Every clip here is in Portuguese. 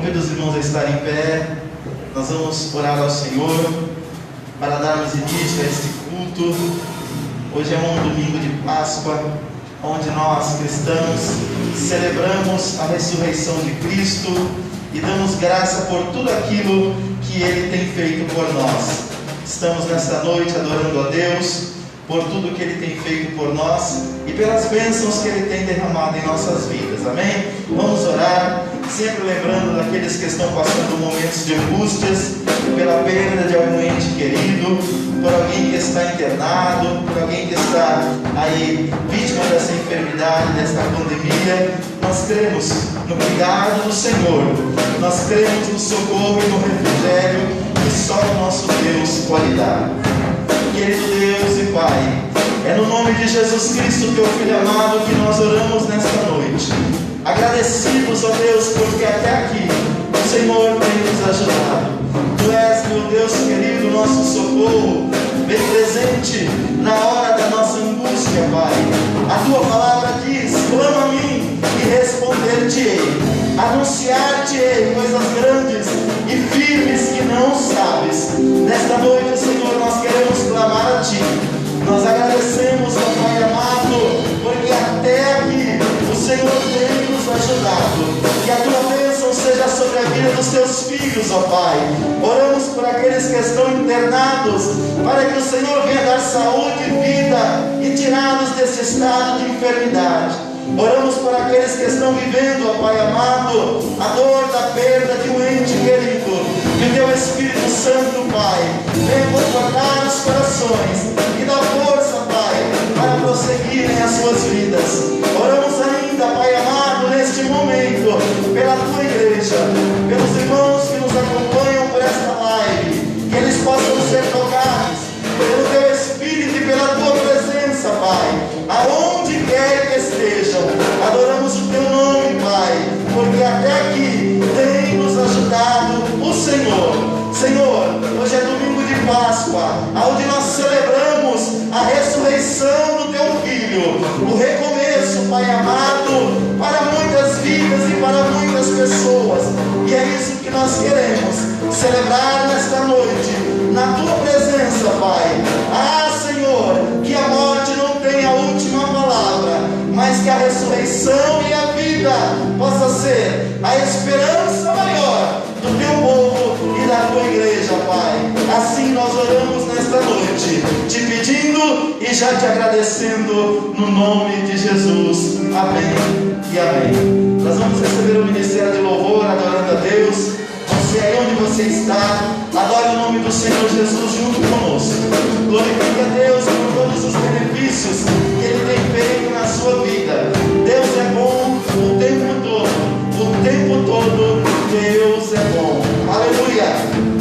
Convido os irmãos a estarem em pé. Nós vamos orar ao Senhor para darmos início a este culto. Hoje é um domingo de Páscoa, onde nós cristãos celebramos a ressurreição de Cristo e damos graça por tudo aquilo que Ele tem feito por nós. Estamos nesta noite adorando a Deus por tudo que Ele tem feito por nós e pelas bênçãos que Ele tem derramado em nossas vidas, amém? Vamos orar, sempre lembrando daqueles que estão passando momentos de angústias, pela perda de algum ente querido, por alguém que está internado, por alguém que está aí vítima dessa enfermidade, desta pandemia. Nós cremos no cuidado do Senhor, nós cremos no socorro e no refrigério que só o nosso Deus pode dar. Querido Deus e Pai, é no nome de Jesus Cristo, Teu Filho amado, que nós oramos nesta noite. Agradecidos, ó Deus, porque até aqui o Senhor tem nos ajudado. Tu és, meu Deus querido, nosso socorro, bem presente na hora da nossa angústia, Pai. A Tua palavra diz: clama a mim e responder-te-ei, anunciar-te-ei coisas grandes e firmes que não sabes. Nesta noite, Senhor, nós queremos clamar a Ti. Nós agradecemos, ó Pai amado, porque até aqui o Senhor tem nos ajudado. Que a Tua bênção seja sobre a vida dos Teus filhos, ó Pai. Oramos por aqueles que estão internados, para que o Senhor venha dar saúde e vida e tirá-los desse estado de enfermidade. Oramos por aqueles que estão vivendo, ó Pai amado, a dor da perda de um ente querido. Que o Teu Espírito Santo, Pai, venha confortar os corações e dar força, Pai, para prosseguirem as suas vidas. Oramos ainda, Pai amado, neste momento, pela Tua igreja, pelos irmãos que nos acompanham por esta live, que eles possam ser tocados pelo Teu Espírito e pela Tua presença, Pai, aonde quer que estejam. Adoramos o Teu nome, Pai, porque até aqui tem nos ajudado o Senhor. Senhor, hoje é domingo de Páscoa, onde nós celebramos a ressurreição do Teu Filho, o recomeço, Pai amado, para muitas vidas e para muitas pessoas. E é isso que nós queremos celebrar nesta noite, na Tua presença, Pai. Ah, Senhor, que a morte não tenha a última palavra, mas que a ressurreição e a vida possa ser a esperança maior do Teu povo e da Tua igreja, Pai. Assim nós oramos nesta noite, Te pedindo e já Te agradecendo no nome de Jesus. Amém e amém. Nós vamos receber o ministério de louvor, adorando a Deus. Você aí onde você está, adore o nome do Senhor Jesus junto conosco. Glorifique a Deus por todos os benefícios que Ele tem feito na sua vida. Deus é bom o tempo todo, o tempo todo Deus é bom. Aleluia!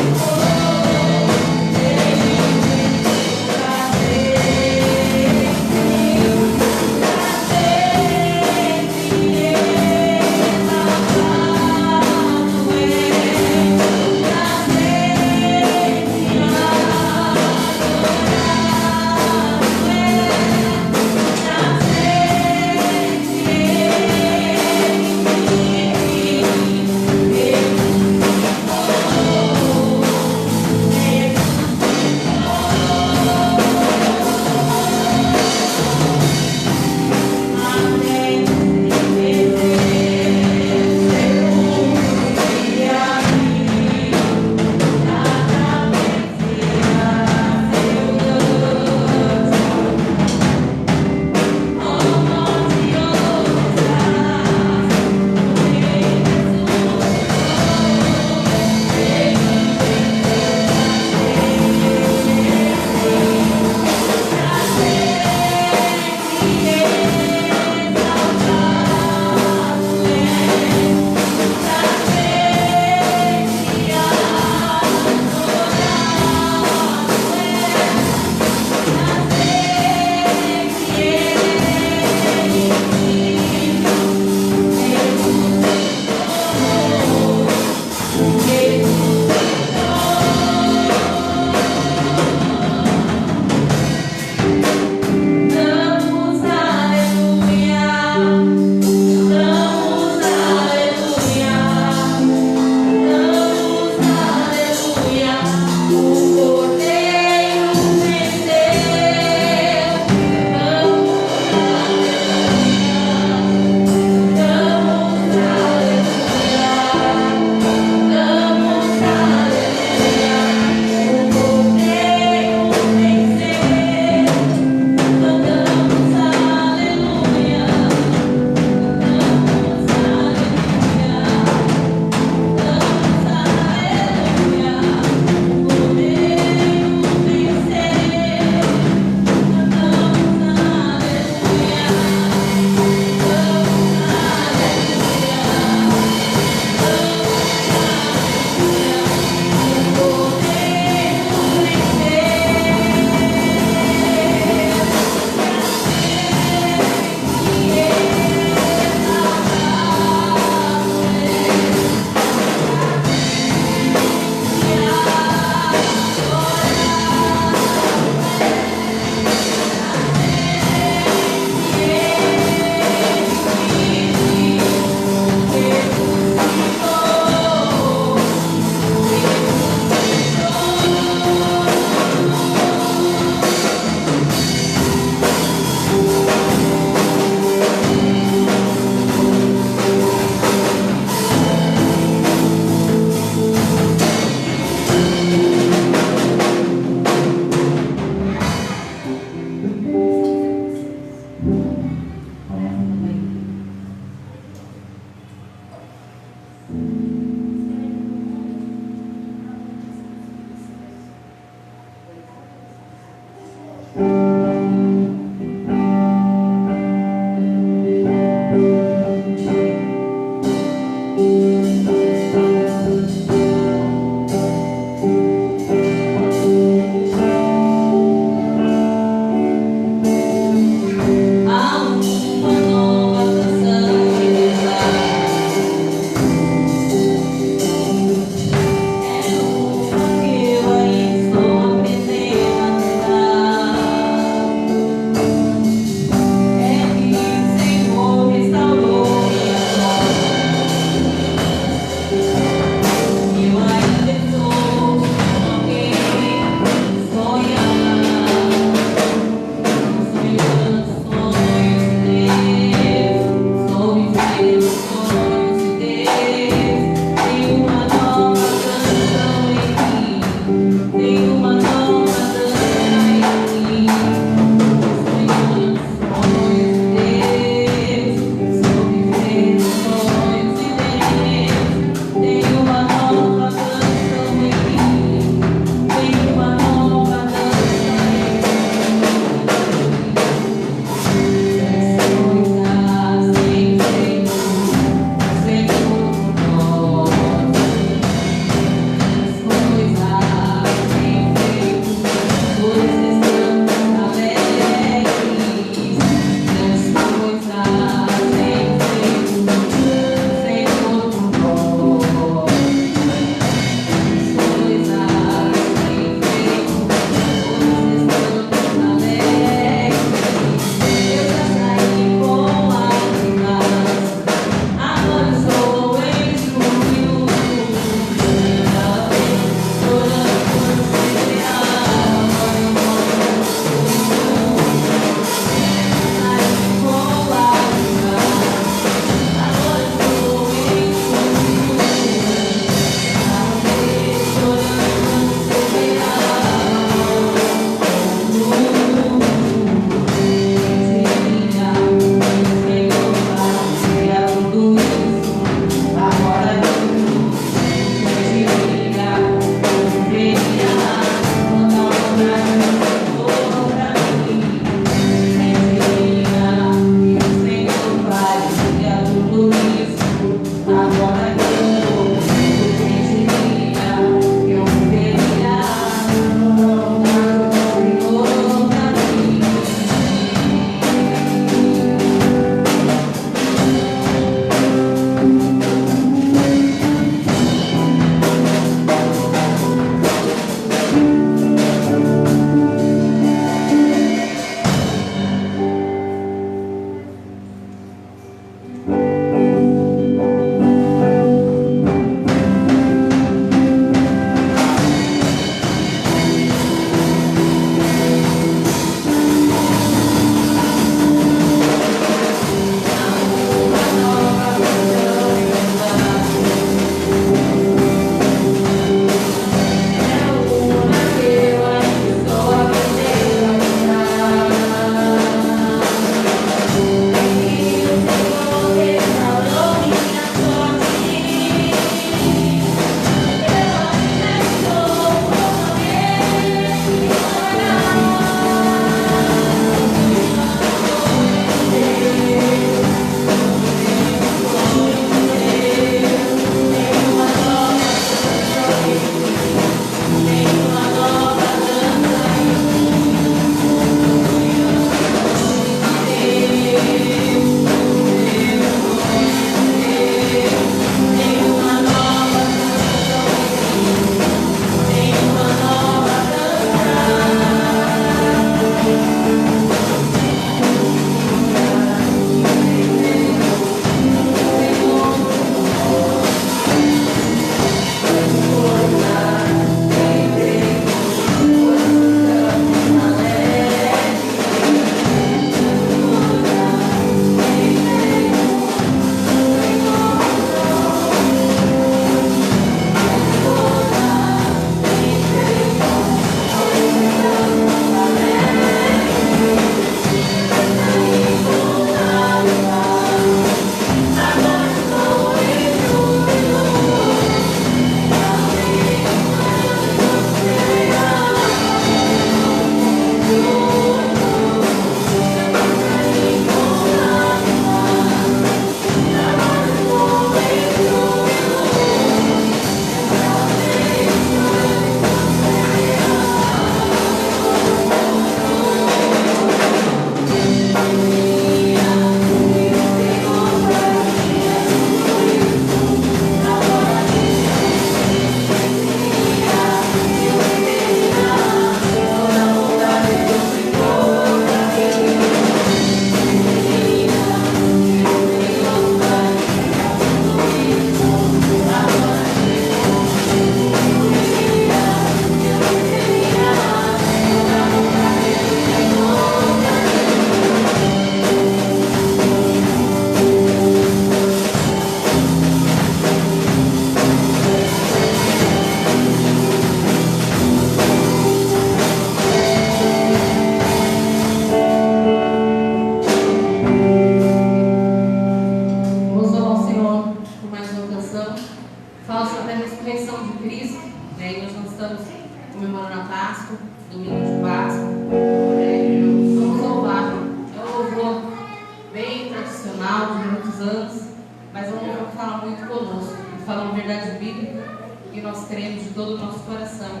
cremos de todo o nosso coração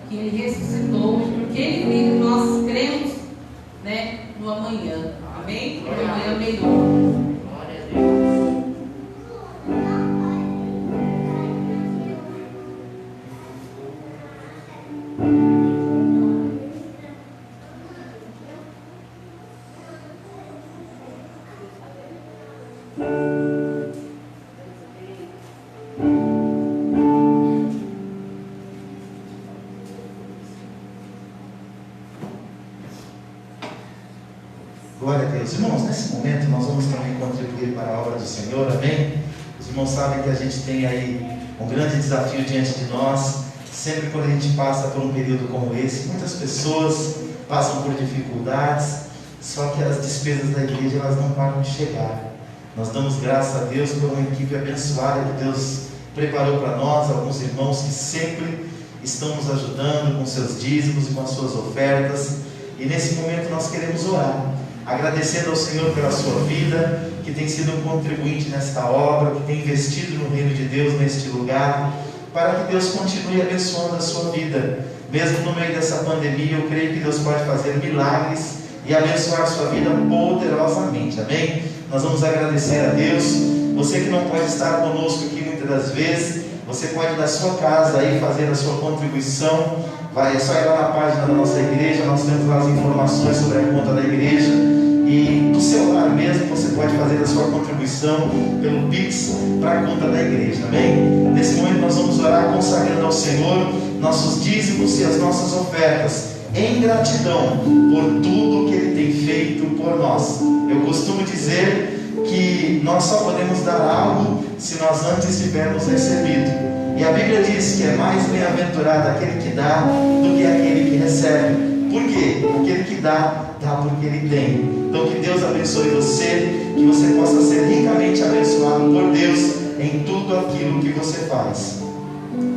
que Ele ressuscitou, que Ele vive, nós cremos, né, no amanhã. Amém? No amanhã melhor. Glória a Deus. Glória a Deus. Irmãos, nesse momento nós vamos também contribuir para a obra do Senhor, amém? Os irmãos sabem que a gente tem aí um grande desafio diante de nós. Sempre quando a gente passa por um período como esse, muitas pessoas passam por dificuldades, só que as despesas da igreja elas não param de chegar. Nós damos graças a Deus por uma equipe abençoada que Deus preparou para nós, alguns irmãos que sempre estão nos ajudando com seus dízimos e com as suas ofertas. E nesse momento nós queremos orar, agradecendo ao Senhor pela sua vida, que tem sido um contribuinte nesta obra, que tem investido no reino de Deus neste lugar, para que Deus continue abençoando a sua vida. Mesmo no meio dessa pandemia, eu creio que Deus pode fazer milagres e abençoar a sua vida poderosamente, amém? Nós vamos agradecer a Deus. Você que não pode estar conosco aqui muitas das vezes, você pode da sua casa aí fazer a sua contribuição. É só ir lá na página da nossa igreja, nós temos lá as informações sobre a conta da igreja, e do seu lar mesmo você pode fazer a sua contribuição pelo Pix para a conta da igreja, amém? Nesse momento nós vamos orar consagrando ao Senhor nossos dízimos e as nossas ofertas, em gratidão por tudo que Ele tem feito por nós. Eu costumo dizer que nós só podemos dar algo se nós antes tivermos recebido. E a Bíblia diz que é mais bem-aventurado aquele que dá do que aquele que recebe. Por quê? Aquele que dá porque ele tem. Então que Deus abençoe você, que você possa ser ricamente abençoado por Deus em tudo aquilo que você faz.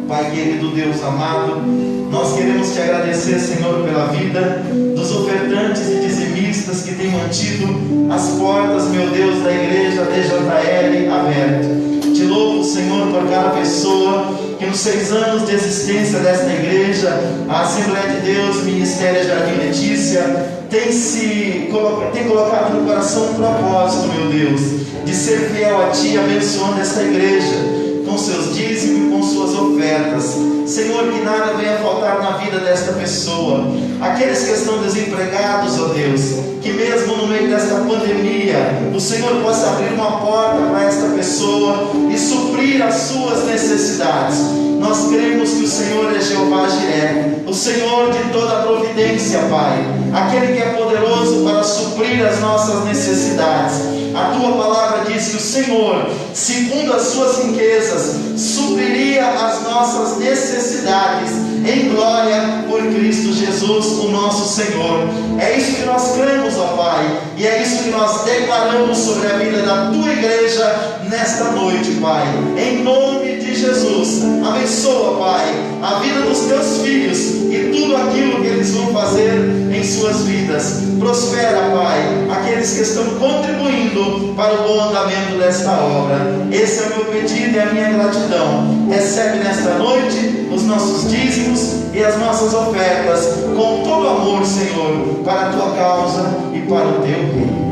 Pai querido, Deus amado, nós queremos te agradecer, Senhor, pela vida dos ofertantes e dizimistas que têm mantido as portas, meu Deus, da igreja DJL abertas. Te louvo, Senhor, por cada pessoa que nos 6 anos de existência desta igreja, a Assembleia de Deus, Ministério Jardim Letícia, tem colocado no coração um propósito, meu Deus, de ser fiel a Ti, abençoando esta igreja com seus dízimos e com suas ofertas. Senhor, que nada venha faltar na vida desta pessoa. Aqueles que estão desempregados, ó Deus, que mesmo no meio desta pandemia, o Senhor possa abrir uma porta para esta pessoa e suprir as suas necessidades. Nós cremos que o Senhor é Jeová Jireh, o Senhor de toda a providência, Pai, aquele que é poderoso para suprir as nossas necessidades. A Tua palavra diz que o Senhor, segundo as Suas riquezas, supriria as nossas necessidades em glória por Cristo Jesus, o nosso Senhor. É isso que nós cremos, ó Pai, e é isso que nós declaramos sobre a vida da Tua igreja nesta noite, Pai. Em nome de Jesus, abençoa, Pai, a vida dos Teus filhos e tudo aquilo que eles vão fazer em suas vidas. Prospera, Pai, aqueles que estão contribuindo para o bom andamento desta obra. Esse é o meu pedido e a minha gratidão. Recebe nesta noite os nossos dízimos e as nossas ofertas com todo amor, Senhor, para a Tua causa e para o Teu reino.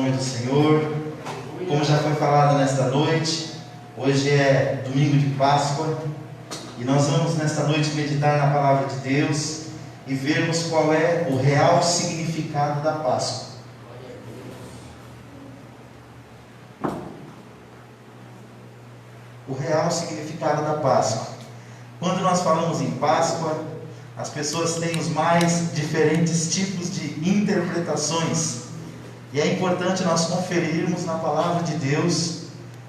nome do Senhor. Como já foi falado nesta noite, hoje é domingo de Páscoa e nós vamos nesta noite meditar na palavra de Deus e vermos qual é o real significado da Páscoa. O real significado da Páscoa. Quando nós falamos em Páscoa, as pessoas têm os mais diferentes tipos de interpretações. E é importante nós conferirmos na palavra de Deus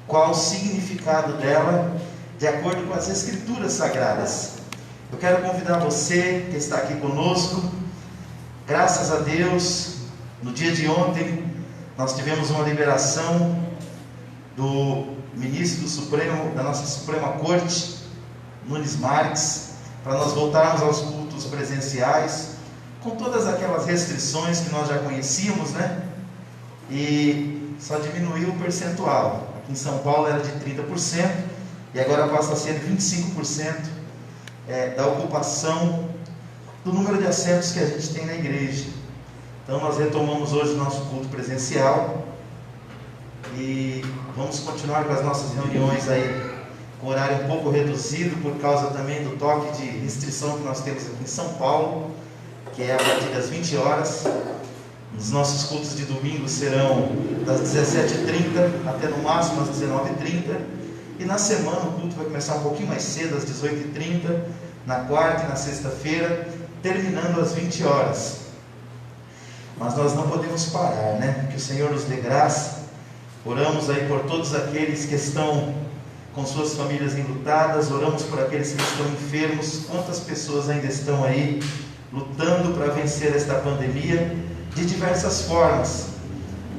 qual o significado dela, de acordo com as Escrituras Sagradas. Eu quero convidar você que está aqui conosco. Graças a Deus, no dia de ontem, nós tivemos uma liberação do ministro do Supremo, da nossa Suprema Corte, Nunes Marques, para nós voltarmos aos cultos presenciais, com todas aquelas restrições que nós já conhecíamos, né? E só diminuiu o percentual. Aqui em São Paulo era de 30%, e agora passa a ser 25% da ocupação do número de assentos que a gente tem na igreja. Então nós retomamos hoje o nosso culto presencial e vamos continuar com as nossas reuniões aí com horário um pouco reduzido, por causa também do toque de restrição que nós temos aqui em São Paulo, que é a partir das 20 horas. Os nossos cultos de domingo serão das 17h30 até no máximo às 19h30. E na semana o culto vai começar um pouquinho mais cedo, às 18h30, na quarta e na sexta-feira, terminando às 20 horas. Mas nós não podemos parar, né? Que o Senhor nos dê graça. Oramos aí por todos aqueles que estão com suas famílias enlutadas, oramos por aqueles que estão enfermos. Quantas pessoas ainda estão aí lutando para vencer esta pandemia de diversas formas,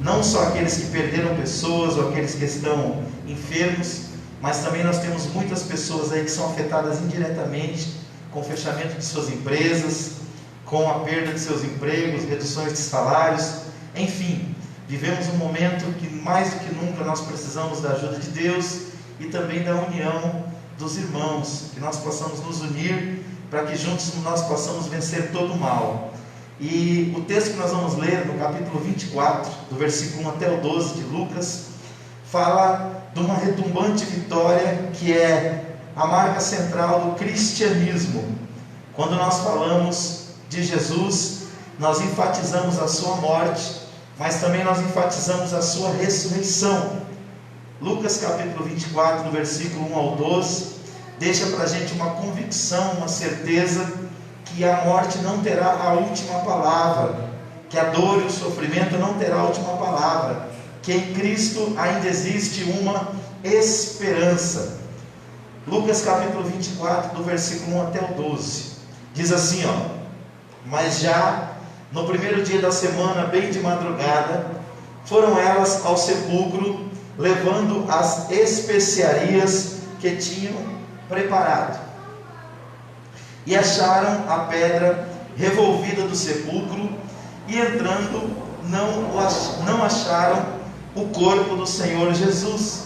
não só aqueles que perderam pessoas ou aqueles que estão enfermos, mas também nós temos muitas pessoas aí que são afetadas indiretamente com o fechamento de suas empresas, com a perda de seus empregos, reduções de salários, enfim, vivemos um momento que mais do que nunca nós precisamos da ajuda de Deus e também da união dos irmãos, que nós possamos nos unir para que juntos nós possamos vencer todo o mal. E o texto que nós vamos ler no capítulo 24, do versículo 1 até o 12 de Lucas, fala de uma retumbante vitória que é a marca central do cristianismo. Quando nós falamos de Jesus, nós enfatizamos a sua morte, mas também nós enfatizamos a sua ressurreição. Lucas capítulo 24, do versículo 1 ao 12, deixa para a gente uma convicção, uma certeza que a morte não terá a última palavra, que a dor e o sofrimento não terá a última palavra, que em Cristo ainda existe uma esperança. Lucas capítulo 24, do versículo 1 até o 12, diz assim, mas já no primeiro dia da semana, bem de madrugada, foram elas ao sepulcro, levando as especiarias que tinham preparado. E acharam a pedra revolvida do sepulcro, e entrando não acharam o corpo do Senhor Jesus.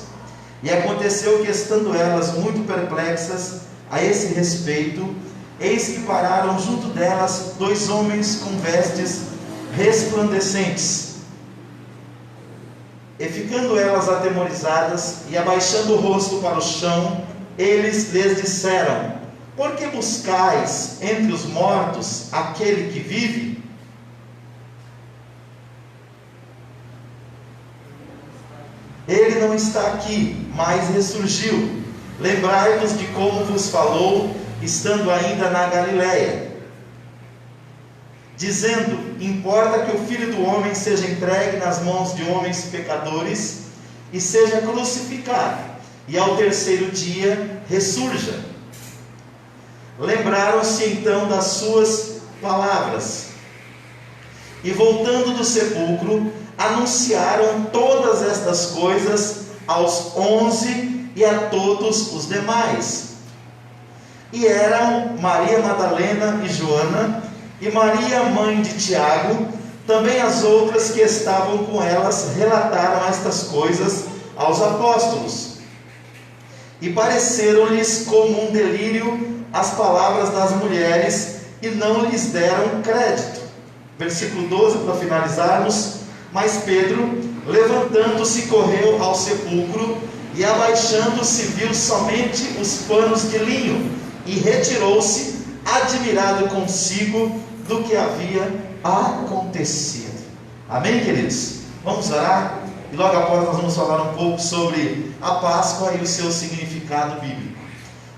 E aconteceu que, estando elas muito perplexas a esse respeito, eis que pararam junto delas 2 homens com vestes resplandecentes. E ficando elas atemorizadas e abaixando o rosto para o chão, eles lhes disseram: por que buscais entre os mortos aquele que vive? Ele não está aqui, mas ressurgiu. Lembrai-vos de como vos falou, estando ainda na Galiléia, dizendo: importa que o Filho do Homem seja entregue nas mãos de homens pecadores e seja crucificado, e ao terceiro dia ressurja. Lembraram-se então das suas palavras, e voltando do sepulcro, anunciaram todas estas coisas aos 11 e a todos os demais. E eram Maria Madalena e Joana, e Maria, mãe de Tiago. Também as outras que estavam com elas relataram estas coisas aos apóstolos. E pareceram-lhes como um delírio as palavras das mulheres, e não lhes deram crédito. Versículo 12, para finalizarmos. Mas Pedro, levantando-se, correu ao sepulcro, e abaixando-se, viu somente os panos de linho, e retirou-se, admirado consigo do que havia acontecido. Amém, queridos? Vamos orar? E logo após nós vamos falar um pouco sobre a Páscoa e o seu significado bíblico.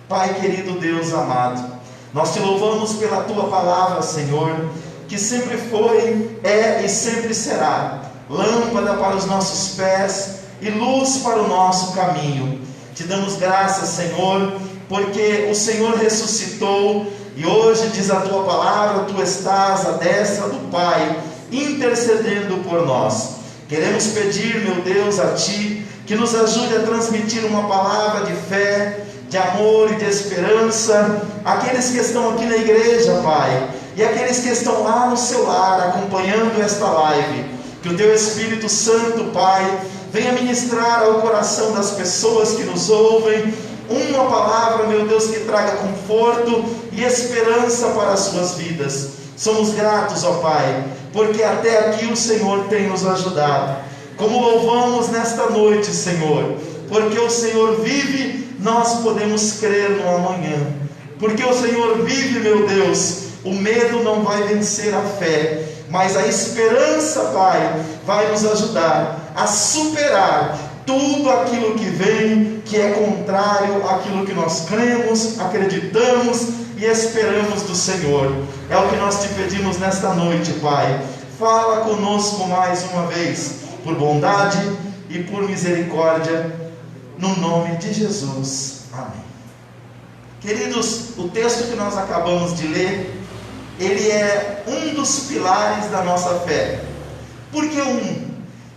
Pai querido, Deus amado, nós te louvamos pela tua palavra, Senhor, que sempre foi, é e sempre será lâmpada para os nossos pés e luz para o nosso caminho. Te damos graças, Senhor, porque o Senhor ressuscitou e hoje diz a tua palavra, tu estás à destra do Pai, intercedendo por nós. Queremos pedir, meu Deus, a ti, que nos ajude a transmitir uma palavra de fé, de amor e de esperança, àqueles que estão aqui na igreja, Pai, e aqueles que estão lá no seu lar, acompanhando esta live. Que o teu Espírito Santo, Pai, venha ministrar ao coração das pessoas que nos ouvem, uma palavra, meu Deus, que traga conforto e esperança para as suas vidas. Somos gratos, ó Pai, porque até aqui o Senhor tem nos ajudado. Como louvamos nesta noite, Senhor, porque o Senhor vive, nós podemos crer no amanhã. Porque o Senhor vive, meu Deus, o medo não vai vencer a fé, mas a esperança, Pai, vai nos ajudar a superar tudo aquilo que vem, que é contrário àquilo que nós cremos, acreditamos e esperamos do Senhor. É o que nós te pedimos nesta noite, Pai. Fala conosco mais uma vez, por bondade e por misericórdia, no nome de Jesus. Amém. Queridos, o texto que nós acabamos de ler, ele é um dos pilares da nossa fé. Por que um?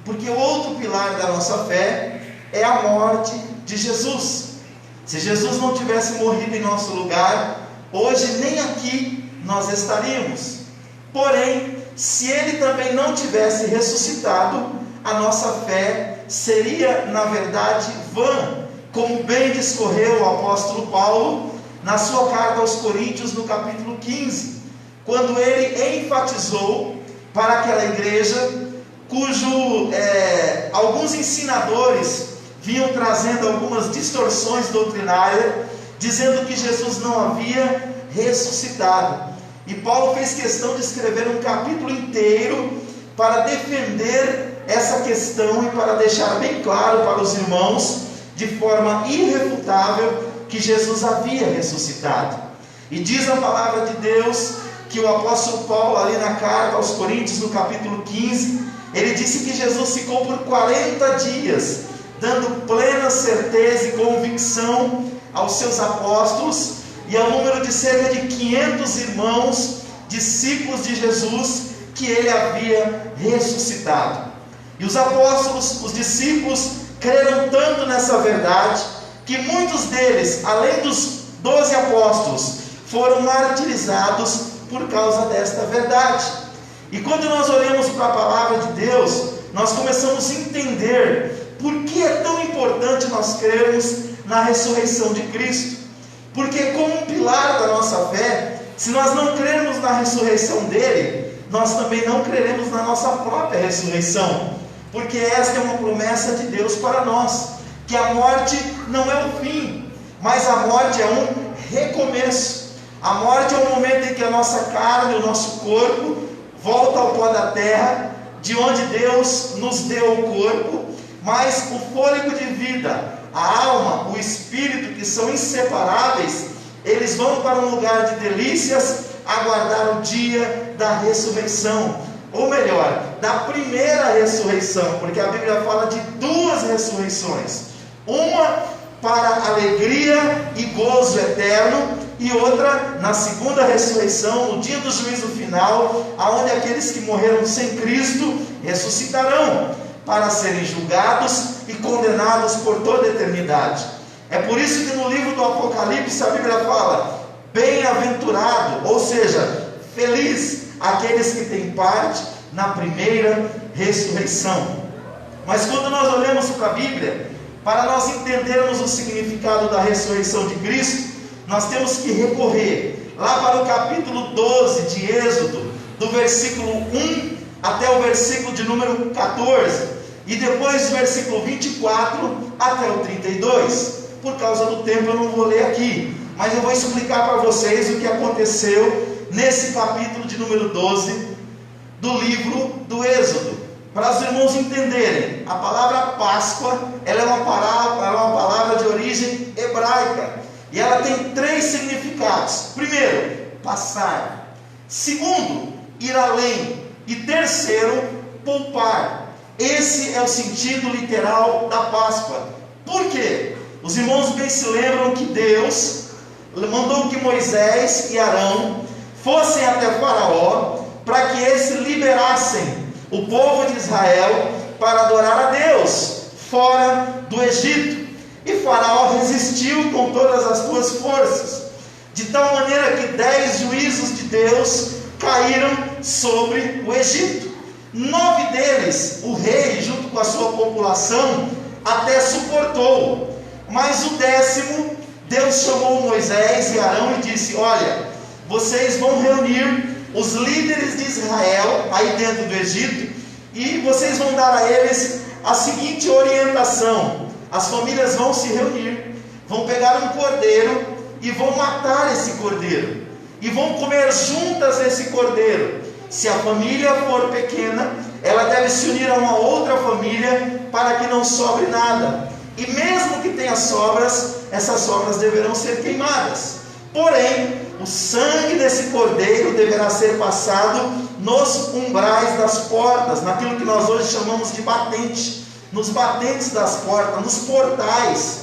Porque o outro pilar da nossa fé é a morte de Jesus. Se Jesus não tivesse morrido em nosso lugar, hoje nem aqui nós estaríamos. Porém, se ele também não tivesse ressuscitado, a nossa fé seria, na verdade, vã, como bem discorreu o apóstolo Paulo na sua carta aos Coríntios, no capítulo 15, quando ele enfatizou para aquela igreja, alguns ensinadores vinham trazendo algumas distorções doutrinárias, dizendo que Jesus não havia ressuscitado. E Paulo fez questão de escrever um capítulo inteiro para defender essa questão e para deixar bem claro para os irmãos, de forma irrefutável, que Jesus havia ressuscitado. E diz a palavra de Deus que o apóstolo Paulo, ali na carta aos Coríntios, no capítulo 15, ele disse que Jesus ficou por 40 dias, dando plena certeza e convicção aos seus apóstolos e ao número de cerca de 500 irmãos, discípulos de Jesus, que ele havia ressuscitado. E os apóstolos, os discípulos, creram tanto nessa verdade, que muitos deles, além dos 12 apóstolos, foram martirizados por causa desta verdade. E quando nós olhamos para a palavra de Deus, nós começamos a entender por que é tão importante nós crermos na ressurreição de Cristo. Porque como um pilar da nossa fé, se nós não crermos na ressurreição dele, nós também não creremos na nossa própria ressurreição. Porque esta é uma promessa de Deus para nós, que a morte não é o fim, mas a morte é um recomeço. A morte é o momento em que a nossa carne, o nosso corpo, volta ao pó da terra, de onde Deus nos deu o corpo, mas o fôlego de vida, a alma, o espírito, que são inseparáveis, eles vão para um lugar de delícias, aguardar o dia da ressurreição, ou melhor, da primeira ressurreição, porque a Bíblia fala de duas ressurreições, uma para alegria e gozo eterno, e outra na segunda ressurreição, no dia do juízo final, aonde aqueles que morreram sem Cristo ressuscitarão para serem julgados e condenados por toda a eternidade. É por isso que no livro do Apocalipse a Bíblia fala: bem-aventurado, ou seja, feliz aqueles que têm parte na primeira ressurreição. Mas quando nós olhamos para a Bíblia, para nós entendermos o significado da ressurreição de Cristo, nós temos que recorrer lá para o capítulo 12 de Êxodo, do versículo 1 até o versículo de número 14. e depois do versículo 24 até o 32. Por causa do tempo eu não vou ler aqui, mas eu vou explicar para vocês o que aconteceu nesse capítulo de número 12 do livro do Êxodo, para os irmãos entenderem. A palavra Páscoa, ela é uma palavra de origem hebraica, e ela tem 3 significados. Primeiro, passar. Segundo, ir além. E terceiro, poupar. Esse é o sentido literal da Páscoa. Por quê? Os irmãos bem se lembram que Deus mandou que Moisés e Arão fossem até Faraó, para que eles liberassem o povo de Israel para adorar a Deus fora do Egito. E Faraó resistiu com todas as suas forças, de tal maneira que 10 juízos de Deus caíram sobre o Egito. 9 deles, o rei junto com a sua população até suportou, mas o 10º, Deus chamou Moisés e Arão e disse: olha, vocês vão reunir os líderes de Israel aí dentro do Egito, e vocês vão dar a eles a seguinte orientação: as famílias vão se reunir, vão pegar um cordeiro e vão matar esse cordeiro, e vão comer juntas esse cordeiro. Se a família for pequena, ela deve se unir a uma outra família para que não sobre nada, e mesmo que tenha sobras, essas sobras deverão ser queimadas. Porém, o sangue desse cordeiro deverá ser passado nos umbrais das portas, naquilo que nós hoje chamamos de batente, nos batentes das portas, nos portais.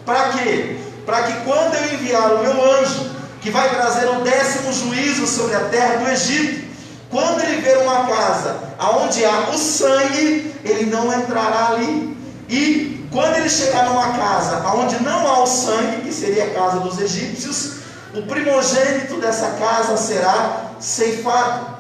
Para quê? Para que quando eu enviar o meu anjo, que vai trazer o 10º juízo sobre a terra do Egito, quando ele ver uma casa onde há o sangue, ele não entrará ali. E quando ele chegar numa casa onde não há o sangue, que seria a casa dos egípcios, o primogênito dessa casa será ceifado.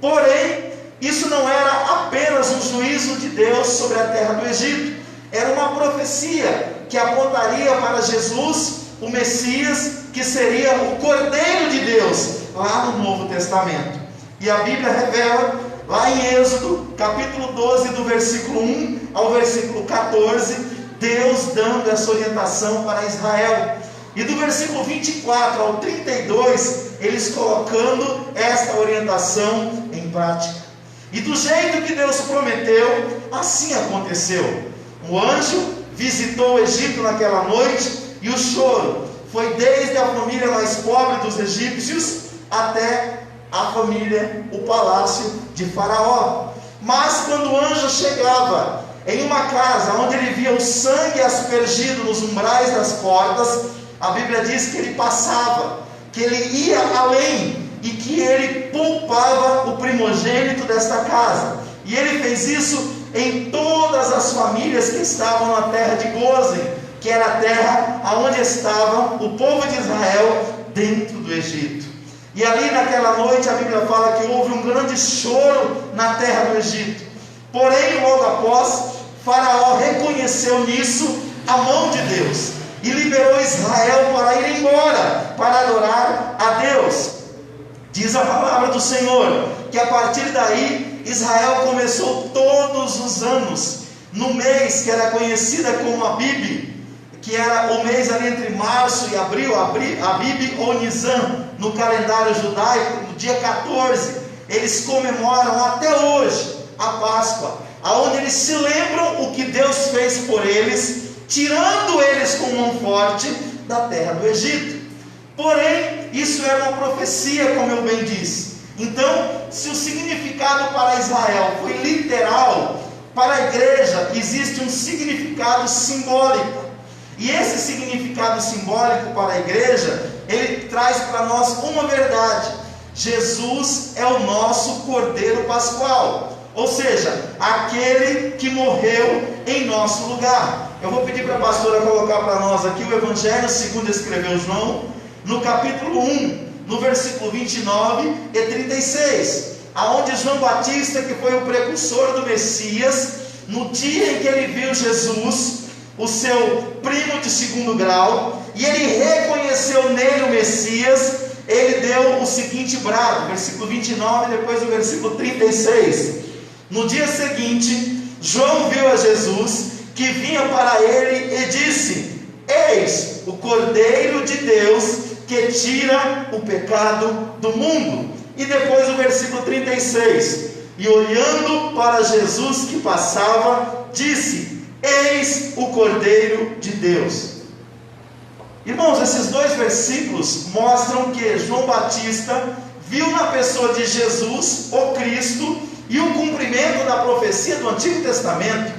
Porém, isso não era apenas um juízo de Deus sobre a terra do Egito, era uma profecia que apontaria para Jesus, o Messias, que seria o Cordeiro de Deus, lá no Novo Testamento. E a Bíblia revela, lá em Êxodo, capítulo 12, do versículo 1 ao versículo 14, Deus dando essa orientação para Israel. E do versículo 24 ao 32, eles colocando esta orientação em prática. E do jeito que Deus prometeu, assim aconteceu. O anjo visitou o Egito naquela noite, e o choro foi desde a família mais pobre dos egípcios até a família, o palácio de Faraó. Mas quando o anjo chegava em uma casa onde ele via o sangue aspergido nos umbrais das portas, a Bíblia diz que ele passava, que ele ia além, e que ele poupava o primogênito desta casa. E ele fez isso em todas as famílias que estavam na terra de Gósen, que era a terra onde estava o povo de Israel dentro do Egito. E ali naquela noite a Bíblia fala que houve um grande choro na terra do Egito. Porém, logo após, Faraó reconheceu nisso a mão de Deus e liberou Israel para ir embora, para adorar a Deus. Diz a palavra do Senhor que a partir daí Israel começou todos os anos, no mês que era conhecida como Abib, que era o mês ali entre março e abril, Abib ou Nisan, no calendário judaico, no dia 14, eles comemoram até hoje a Páscoa, aonde eles se lembram o que Deus fez por eles, tirando eles com mão forte da terra do Egito. Porém, isso era uma profecia, como eu bem disse. Então, se o significado para Israel foi literal, para a igreja existe um significado simbólico. E esse significado simbólico para a igreja, ele traz para nós uma verdade: Jesus é o nosso Cordeiro Pascual, ou seja, aquele que morreu em nosso lugar. Eu vou pedir para a pastora colocar para nós aqui o Evangelho segundo escreveu João, no capítulo 1, no versículo 29 e 36, aonde João Batista, que foi o precursor do Messias, no dia em que ele viu Jesus, o seu primo de segundo grau, e ele reconheceu nele o Messias, ele deu o seguinte brado, versículo 29 e depois o versículo 36. No dia seguinte, João viu a Jesus que vinha para ele e disse: eis o Cordeiro de Deus que tira o pecado do mundo. E depois o versículo 36: e olhando para Jesus que passava, disse: eis o Cordeiro de Deus. Irmãos, esses dois versículos mostram que João Batista viu na pessoa de Jesus, o Cristo, e o cumprimento da profecia do Antigo Testamento.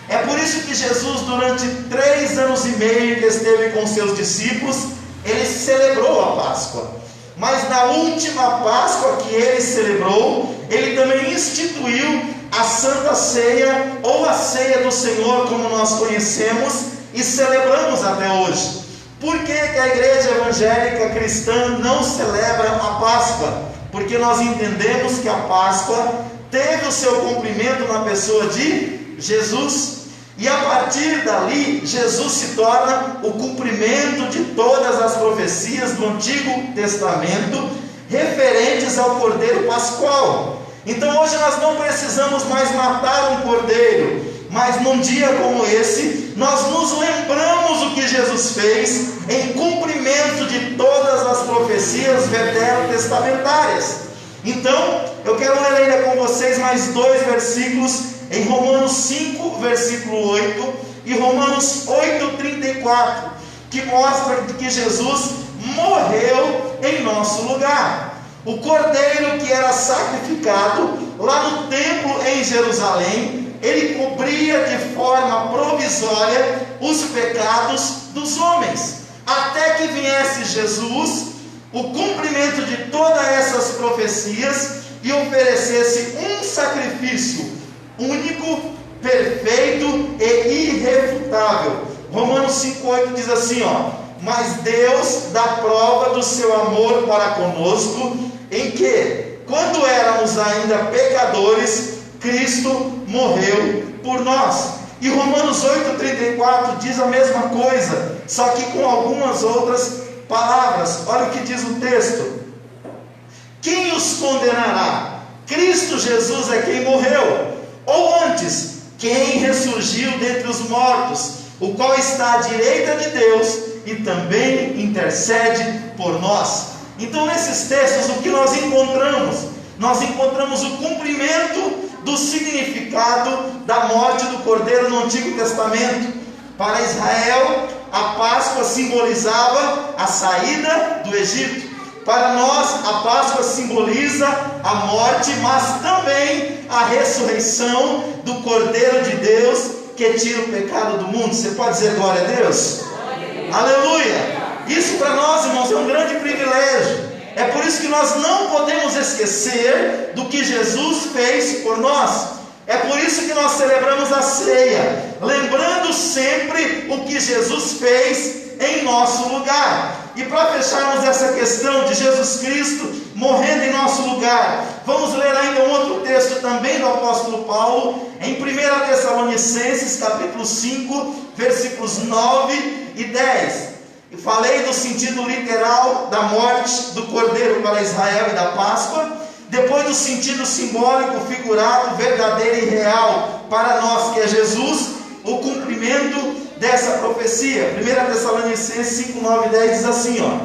É por isso que Jesus, durante 3 anos e meio que esteve com seus discípulos, ele celebrou a Páscoa. Mas na última Páscoa que ele celebrou, ele também instituiu a Santa Ceia, ou a Ceia do Senhor, como nós conhecemos e celebramos até hoje. Por que que a igreja evangélica cristã não celebra a Páscoa? Porque nós entendemos que a Páscoa teve o seu cumprimento na pessoa de Jesus, e a partir dali Jesus se torna o cumprimento de todas as profecias do Antigo Testamento referentes ao Cordeiro Pascual. Então hoje nós não precisamos mais matar um cordeiro, mas num dia como esse, nós nos lembramos o que Jesus fez em cumprimento de todas as profecias veterotestamentárias. Então, eu quero ler ainda com vocês mais 2 versículos em Romanos 5, versículo 8, e Romanos 8, 34, que mostram que Jesus morreu em nosso lugar. O cordeiro que era sacrificado lá no templo em Jerusalém, ele cobria de forma provisória os pecados dos homens, até que viesse Jesus, o cumprimento de todas essas profecias, e oferecesse um sacrifício único, perfeito e irrefutável. Romanos 5,8 diz assim, mas Deus dá prova do seu amor para conosco, em que, quando éramos ainda pecadores, Cristo morreu por nós. E Romanos 8,34 diz a mesma coisa, só que com algumas outras palavras. Olha o que diz o texto: quem os condenará? Cristo Jesus é quem morreu, ou antes, quem ressurgiu dentre os mortos, o qual está à direita de Deus e também intercede por nós. Então nesses textos o que nós encontramos? Nós encontramos o cumprimento do significado da morte do Cordeiro no Antigo Testamento. Para Israel, a Páscoa simbolizava a saída do Egito. Para nós, a Páscoa simboliza a morte, mas também a ressurreição do Cordeiro de Deus que tira o pecado do mundo. Você pode dizer glória a Deus? Aleluia! Isso para nós, irmãos, é um grande privilégio. É por isso que nós não podemos esquecer do que Jesus fez por nós. É por isso que nós celebramos a ceia, lembrando sempre o que Jesus fez em nosso lugar. E para fecharmos essa questão de Jesus Cristo morrendo em nosso lugar, vamos ler ainda um outro texto também do apóstolo Paulo, em 1 Tessalonicenses capítulo 5, versículos 9 e 10. E falei do sentido literal da morte do Cordeiro para Israel e da Páscoa, depois do sentido simbólico, figurado, verdadeiro e real para nós, que é Jesus, o cumprimento dessa profecia. 1 Tessalonicenses 5, 9 e 10 diz assim,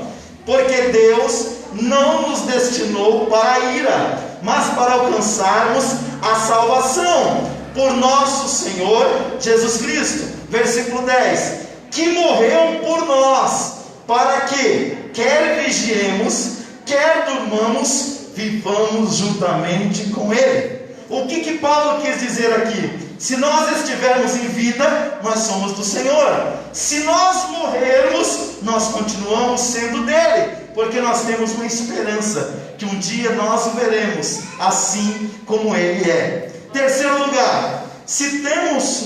porque Deus não nos destinou para a ira, mas para alcançarmos a salvação por nosso Senhor Jesus Cristo. Versículo 10, que morreu por nós, para que, quer vigiemos, quer durmamos, vivamos juntamente com Ele. O que Paulo quis dizer aqui? Se nós estivermos em vida, nós somos do Senhor. Se nós morrermos, nós continuamos sendo dele, porque nós temos uma esperança, que um dia nós o veremos, assim como Ele é. Terceiro lugar, se temos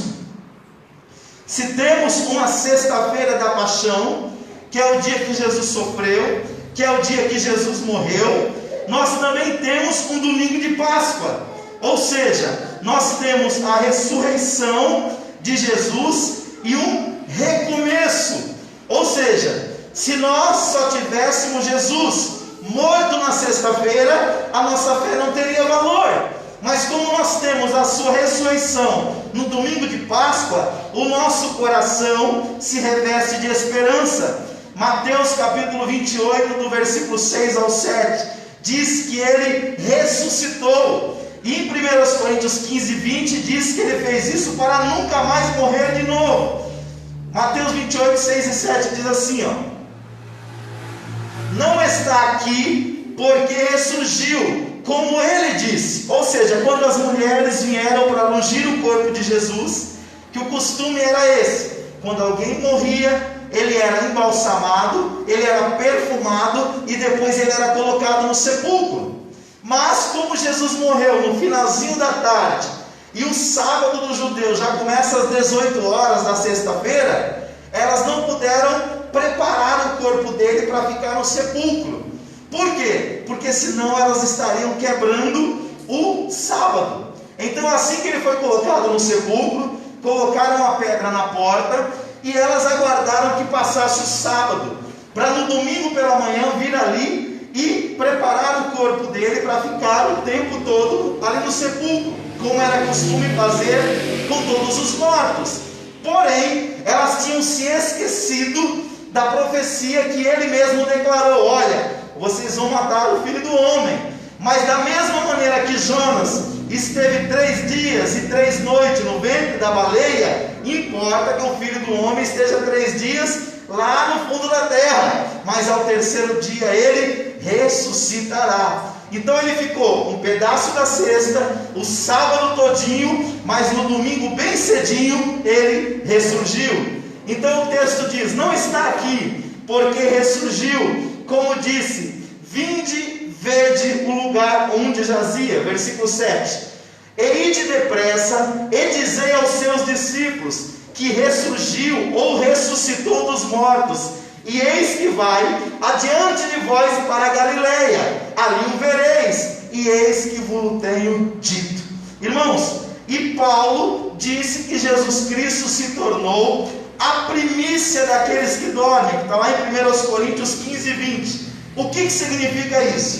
uma sexta-feira da paixão, que é o dia que Jesus sofreu, que é o dia que Jesus morreu, nós também temos um domingo de Páscoa. Ou seja, nós temos a ressurreição de Jesus e um recomeço. Ou seja, se nós só tivéssemos Jesus morto na sexta-feira, a nossa fé não teria valor. Mas como nós temos a sua ressurreição no domingo de Páscoa, o nosso coração se reveste de esperança. Mateus capítulo 28, do versículo 6 ao 7, diz que ele ressuscitou. E em 1 Coríntios 15, 20 diz que ele fez isso para nunca mais morrer de novo. Mateus 28, 6 e 7 diz assim, não está aqui porque ressurgiu, como ele disse. Ou seja, quando as mulheres vieram para ungir o corpo de Jesus, que o costume era esse: quando alguém morria, ele era embalsamado, ele era perfumado e depois ele era colocado no sepulcro. Mas como Jesus morreu no finalzinho da tarde e o sábado dos judeus já começa às 18 horas da sexta-feira, elas não puderam preparar o corpo dele para ficar no sepulcro. Por quê? Porque senão elas estariam quebrando o sábado. Então, assim que ele foi colocado no sepulcro, colocaram uma pedra na porta e elas aguardaram que passasse o sábado, para no domingo pela manhã vir ali e preparar o corpo dele para ficar o tempo todo ali no sepulcro, como era costume fazer com todos os mortos. Porém, elas tinham se esquecido da profecia que ele mesmo declarou: olha, vocês vão matar o Filho do Homem. Mas da mesma maneira que Jonas esteve 3 dias e 3 noites no ventre da baleia, importa que o Filho do Homem esteja 3 dias lá no fundo da terra, mas ao terceiro dia ele ressuscitará. Então ele ficou um pedaço da sexta, o sábado todinho, mas no domingo bem cedinho ele ressurgiu. Então o texto diz: não está aqui porque ressurgiu, como disse, vinde, vede o lugar onde jazia. Versículo 7: e ide depressa e dizei aos seus discípulos que ressurgiu ou ressuscitou dos mortos, e eis que vai adiante de vós para a Galileia, ali o vereis, e eis que vos tenho dito. Irmãos, e Paulo disse que Jesus Cristo se tornou a primícia daqueles que dormem, que está lá em 1 Coríntios 15, 20. O que significa isso?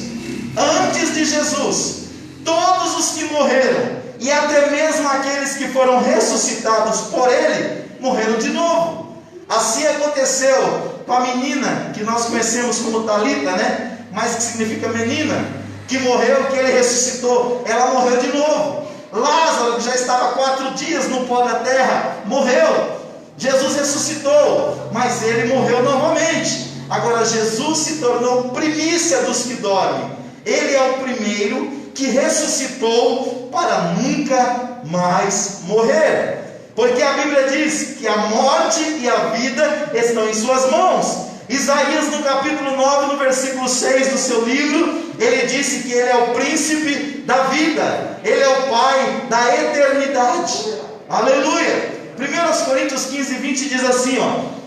Antes de Jesus, todos os que morreram, e até mesmo aqueles que foram ressuscitados por ele, morreram de novo. Assim aconteceu com a menina que nós conhecemos como Talita, né? Mas que significa menina, que morreu, que ele ressuscitou, ela morreu de novo. Lázaro, que já estava 4 dias no pó da terra, morreu. Jesus ressuscitou, mas ele morreu novamente. Agora Jesus se tornou primícia dos que dormem. Ele é o primeiro que ressuscitou para nunca mais morrer. Porque a Bíblia diz que a morte e a vida estão em suas mãos. Isaías no capítulo 9, no versículo 6 do seu livro, ele disse que ele é o príncipe da vida, ele é o pai da eternidade. Aleluia! 1 Coríntios 15, 20 diz assim,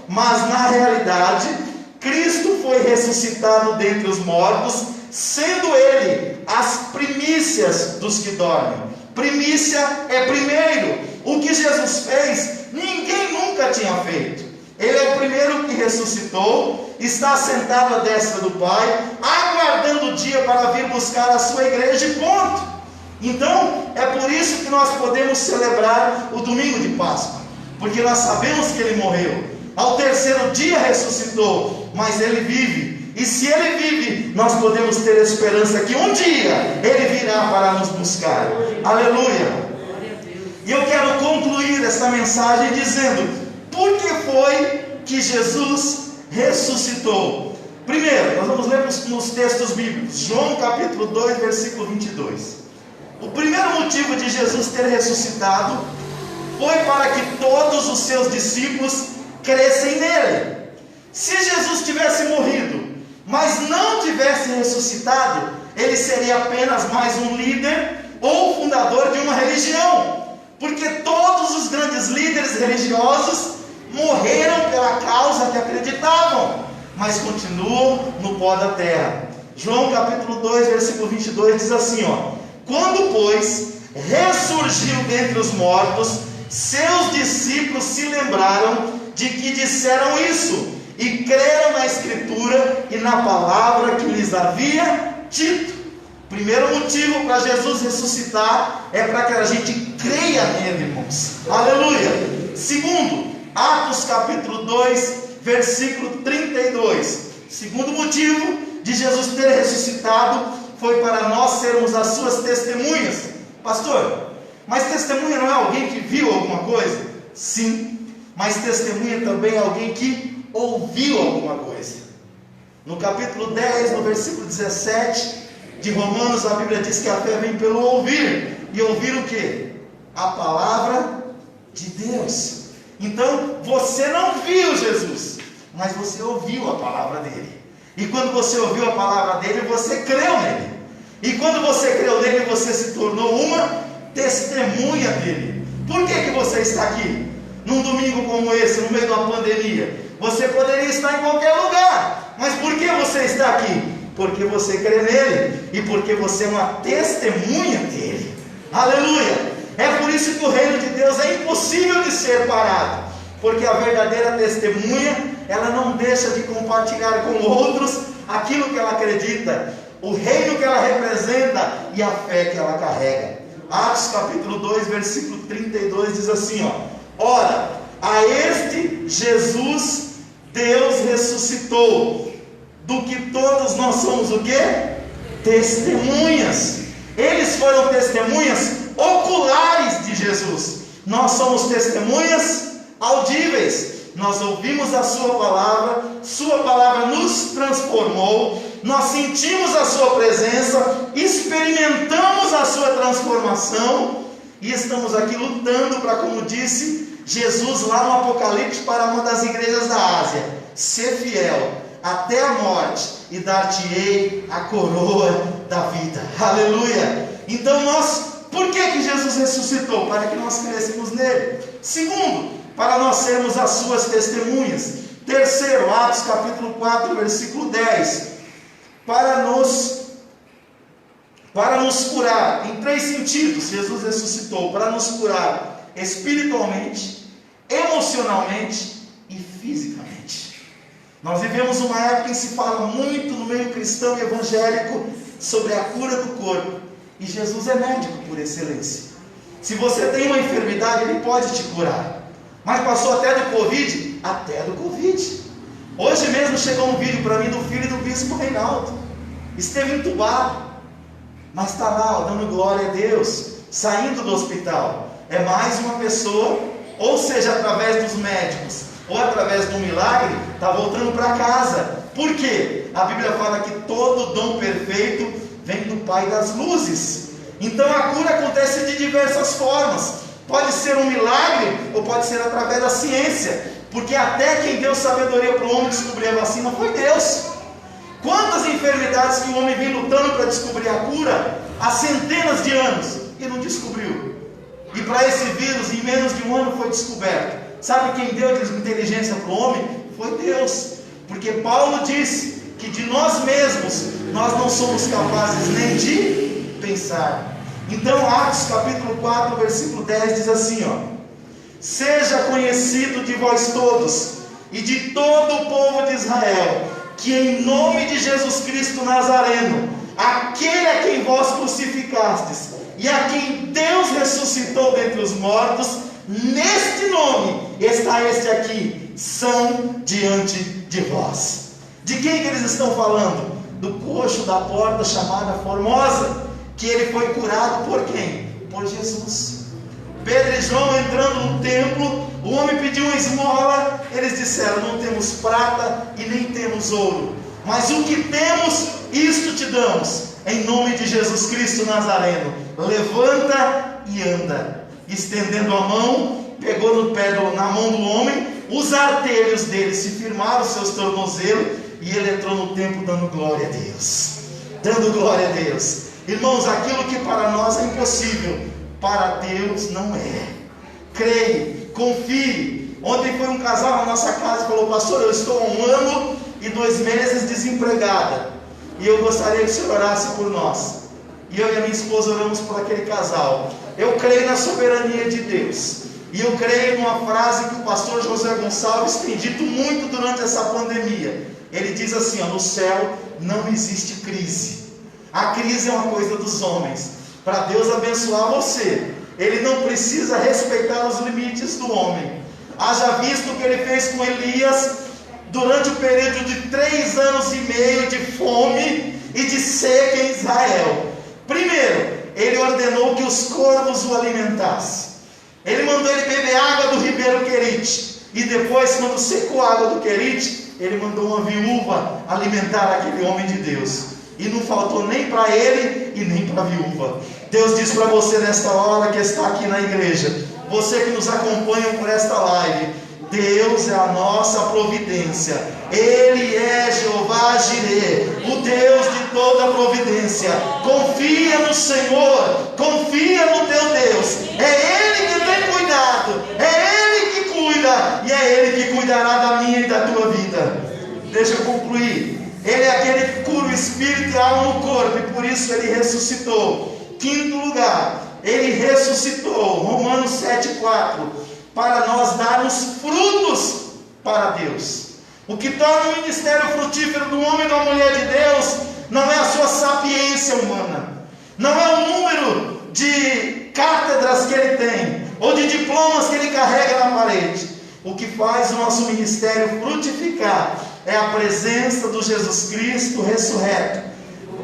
mas na realidade Cristo foi ressuscitado dentre os mortos, sendo ele as primícias dos que dormem. Primícia é primeiro. O que Jesus fez, ninguém nunca tinha feito. Ele é o primeiro que ressuscitou, está sentado à destra do Pai, aguardando o dia para vir buscar a sua igreja e ponto. Então, é por isso que nós podemos celebrar o domingo de Páscoa, porque nós sabemos que ele morreu, ao terceiro dia ressuscitou, mas ele vive. E se ele vive, nós podemos ter esperança que um dia ele virá para nos buscar. Aleluia! E eu quero concluir esta mensagem dizendo: por que foi que Jesus ressuscitou? Primeiro, nós vamos ler nos textos bíblicos, João capítulo 2, versículo 22. O primeiro motivo de Jesus ter ressuscitado foi para que todos os seus discípulos crescem nele. Se Jesus tivesse morrido, mas não tivesse ressuscitado, ele seria apenas mais um líder ou fundador de uma religião. Porque todos os grandes líderes religiosos morreram pela causa que acreditavam, mas continuam no pó da terra. João capítulo 2, versículo 22 diz assim, quando pois ressurgiu dentre os mortos, seus discípulos se lembraram de que disseram isso, e creram na Escritura e na palavra que lhes havia dito. Primeiro motivo para Jesus ressuscitar é para que a gente creia nele, irmãos. Aleluia. Segundo, Atos capítulo 2, versículo 32. Segundo motivo de Jesus ter ressuscitado foi para nós sermos as suas testemunhas. Pastor, mas testemunha não é alguém que viu alguma coisa? Sim, mas testemunha também é alguém que ouviu alguma coisa. No capítulo 10, no versículo 17 de Romanos, a Bíblia diz que a fé vem pelo ouvir. E ouvir o quê? A palavra de Deus. Então, você não viu Jesus, mas você ouviu a palavra dele. E quando você ouviu a palavra dele, você creu nele. E quando você creu nele, você se tornou uma testemunha dele. Por que você está aqui? Num domingo como esse, no meio de uma pandemia. Você poderia estar em qualquer lugar. Mas por que você está aqui? Porque você crê nele. E porque você é uma testemunha dele. Aleluia! É por isso que o reino de Deus é impossível de ser parado. Porque a verdadeira testemunha, ela não deixa de compartilhar com outros aquilo que ela acredita, o reino que ela representa e a fé que ela carrega. Atos capítulo 2, versículo 32 diz assim, ora, a este Jesus Deus ressuscitou, do que todos nós somos o quê? Testemunhas. Eles foram testemunhas oculares de Jesus. Nós somos testemunhas audíveis. Nós ouvimos a sua palavra nos transformou, nós sentimos a sua presença, experimentamos a sua transformação e estamos aqui lutando para, como disse Jesus lá no Apocalipse para uma das igrejas da Ásia, ser fiel até a morte e dar-te-ei a coroa da vida. Aleluia! Então por que Jesus ressuscitou? Para que nós crescemos nele. Segundo, para nós sermos as suas testemunhas. Terceiro, Atos capítulo 4, versículo 10. Para nos curar, em 3 sentidos, Jesus ressuscitou. Para nos curar espiritualmente, emocionalmente e fisicamente. Nós vivemos uma época em que se fala muito no meio cristão e evangélico sobre a cura do corpo. E Jesus é médico por excelência. Se você tem uma enfermidade, Ele pode te curar. Mas passou até do Covid? Até do Covid. Hoje mesmo chegou um vídeo para mim do filho do bispo Reinaldo. Esteve entubado, mas está lá, dando glória a Deus, saindo do hospital. É mais uma pessoa, ou seja, através dos médicos, ou através de um milagre, está voltando para casa. Por quê? A Bíblia fala que todo dom perfeito vem do Pai das luzes. Então a cura acontece de diversas formas. Pode ser um milagre, ou pode ser através da ciência, porque até quem deu sabedoria para o homem descobrir a vacina foi Deus. Quantas enfermidades que o homem vem lutando para descobrir a cura há centenas de anos e não descobriu? E para esse vírus, em menos de um ano foi descoberto. Sabe quem deu inteligência para o homem? Foi Deus. Porque Paulo disse que de nós mesmos nós não somos capazes nem de pensar. Então Atos capítulo 4, versículo 10 diz assim, seja conhecido de vós todos e de todo o povo de Israel, que em nome de Jesus Cristo Nazareno, aquele a quem vós crucificastes e a quem Deus ressuscitou dentre os mortos, neste nome está este aqui, são diante de vós. De quem que eles estão falando? Do coxo da porta chamada Formosa, que ele foi curado por quem? Por Jesus. Pedro e João entrando no templo, o homem pediu uma esmola, eles disseram, não temos prata e nem temos ouro, mas o que temos, isto te damos, em nome de Jesus Cristo Nazareno, levanta e anda. Estendendo a mão, pegou na mão do homem, os artelhos dele se firmaram, seus tornozelos, e ele entrou no templo dando glória a Deus. Dando glória a Deus. Irmãos, aquilo que para nós é impossível, para Deus não é. Creia, confie. Ontem foi um casal na nossa casa e falou, pastor, eu estou há 1 ano e 2 meses desempregada, e eu gostaria que o senhor orasse por nós. E eu e a minha esposa oramos por aquele casal. Eu creio na soberania de Deus, e eu creio numa frase que o pastor José Gonçalves tem dito muito durante essa pandemia. Ele diz assim, no céu não existe crise. A crise é uma coisa dos homens. Para Deus abençoar você, Ele não precisa respeitar os limites do homem. Haja visto o que Ele fez com Elias durante o período de 3 anos e meio de fome e de seca em Israel. Primeiro, Ele ordenou que os corvos o alimentassem. Ele mandou ele beber água do ribeiro Querite. E depois, quando secou a água do Querite, Ele mandou uma viúva alimentar aquele homem de Deus. E não faltou nem para ele e nem para a viúva. Deus diz para você nesta hora que está aqui na igreja, você que nos acompanha por esta live, Deus é a nossa providência. Ele é Jeová Jireh, o Deus de toda providência. Confia no Senhor, confia no teu Deus. É Ele que tem cuidado, é Ele que cuida, e é Ele que cuidará da minha e da tua vida. Deixa eu concluir. Ele é aquele que cura o espírito e a alma no corpo, e por isso Ele ressuscitou. Quinto lugar, Ele ressuscitou, Romanos 7,4, para nós darmos frutos para Deus. O que torna o ministério frutífero do homem e da mulher de Deus não é a sua sapiência humana, não é o número de cátedras que ele tem, ou de diplomas que ele carrega na parede. O que faz o nosso ministério frutificar é a presença do Jesus Cristo ressurreto.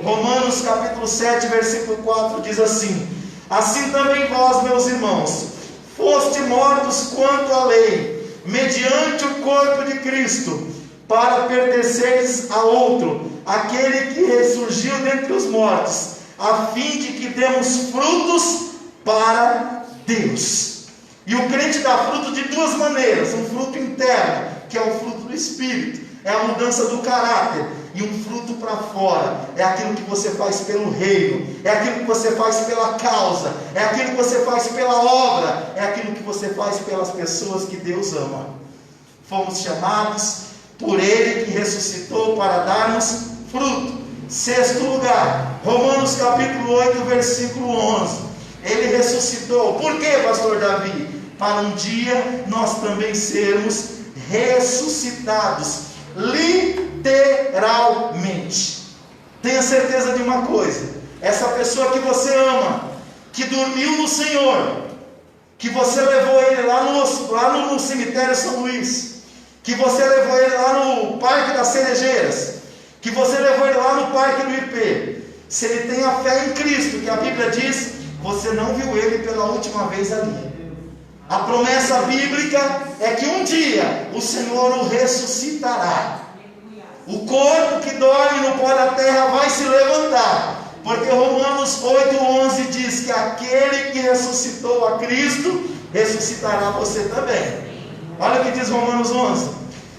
Romanos capítulo 7, versículo 4 diz assim: assim também vós, meus irmãos, foste mortos quanto à lei, mediante o corpo de Cristo, para pertenceres a outro, aquele que ressurgiu dentre os mortos, a fim de que demos frutos para Deus. E o crente dá fruto de 2 maneiras: um fruto interno, que é o fruto do Espírito, é a mudança do caráter, e um fruto para fora, é aquilo que você faz pelo reino, é aquilo que você faz pela causa, é aquilo que você faz pela obra, é aquilo que você faz pelas pessoas que Deus ama. Fomos chamados por Ele que ressuscitou para darmos fruto. Sexto lugar, Romanos capítulo 8, versículo 11. Ele ressuscitou. Por quê, pastor Davi? Para um dia nós também sermos ressuscitados, literalmente. Tenha certeza de uma coisa: essa pessoa que você ama, que dormiu no Senhor, que você levou ele lá no cemitério São Luís, que você levou ele lá no Parque das Cerejeiras, que você levou ele lá no Parque do IP, se ele tem a fé em Cristo, que a Bíblia diz, você não viu ele pela última vez ali. A promessa bíblica é que um dia o Senhor o ressuscitará. O corpo que dorme no pó da terra vai se levantar, porque Romanos 8,11 diz que aquele que ressuscitou a Cristo ressuscitará você também. Olha o que diz Romanos 11: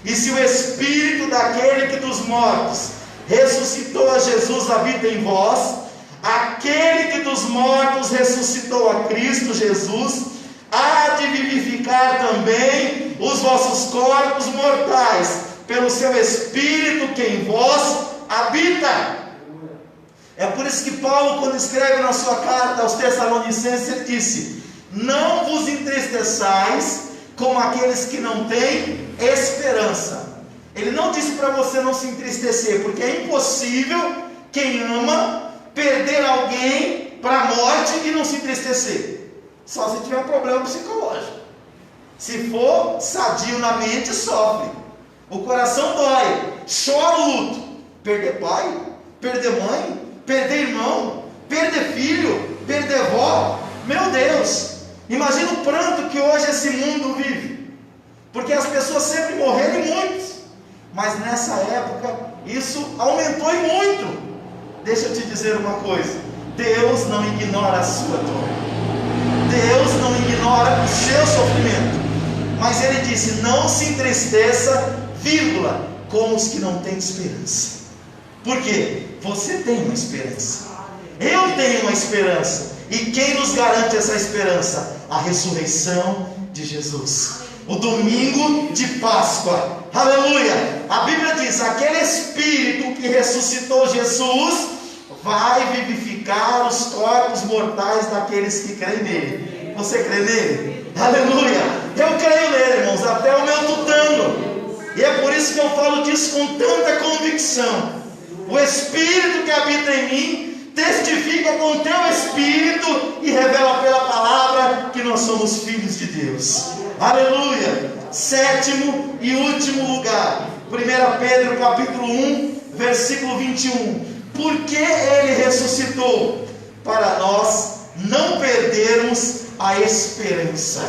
e se o Espírito daquele que dos mortos ressuscitou a Jesus habita em vós, aquele que dos mortos ressuscitou a Cristo Jesus há de vivificar também os vossos corpos mortais pelo seu Espírito que em vós habita. É por isso que Paulo, quando escreve na sua carta aos Tessalonicenses, ele disse: não vos entristeçais como aqueles que não têm esperança. Ele não disse para você não se entristecer, porque é impossível quem ama perder alguém para a morte e não se entristecer. Só se tiver um problema psicológico. Se for sadio na mente, sofre. O coração dói, chora o luto. Perder pai, perder mãe, perder irmão, perder filho, perder avó. Meu Deus, imagina o pranto que hoje esse mundo vive. Porque as pessoas sempre morreram, e muitos. Mas nessa época, isso aumentou e muito. Deixa eu te dizer uma coisa: Deus não ignora a sua dor, Deus não ignora o seu sofrimento, mas Ele disse: não se entristeça, vírgula, com os que não têm esperança. Por quê? Você tem uma esperança, eu tenho uma esperança, e quem nos garante essa esperança? A ressurreição de Jesus, o domingo de Páscoa. Aleluia! A Bíblia diz: aquele Espírito que ressuscitou Jesus vai vivificar os corpos mortais daqueles que creem nele. Você crê nele? Aleluia! Eu creio nele, irmãos, até o meu tutano. E é por isso que eu falo disso com tanta convicção. O Espírito que habita em mim testifica com o teu espírito e revela pela palavra que nós somos filhos de Deus. Aleluia. Sétimo e último lugar, 1 Pedro capítulo 1, versículo 21. Porque Ele ressuscitou, para nós não perdermos a esperança.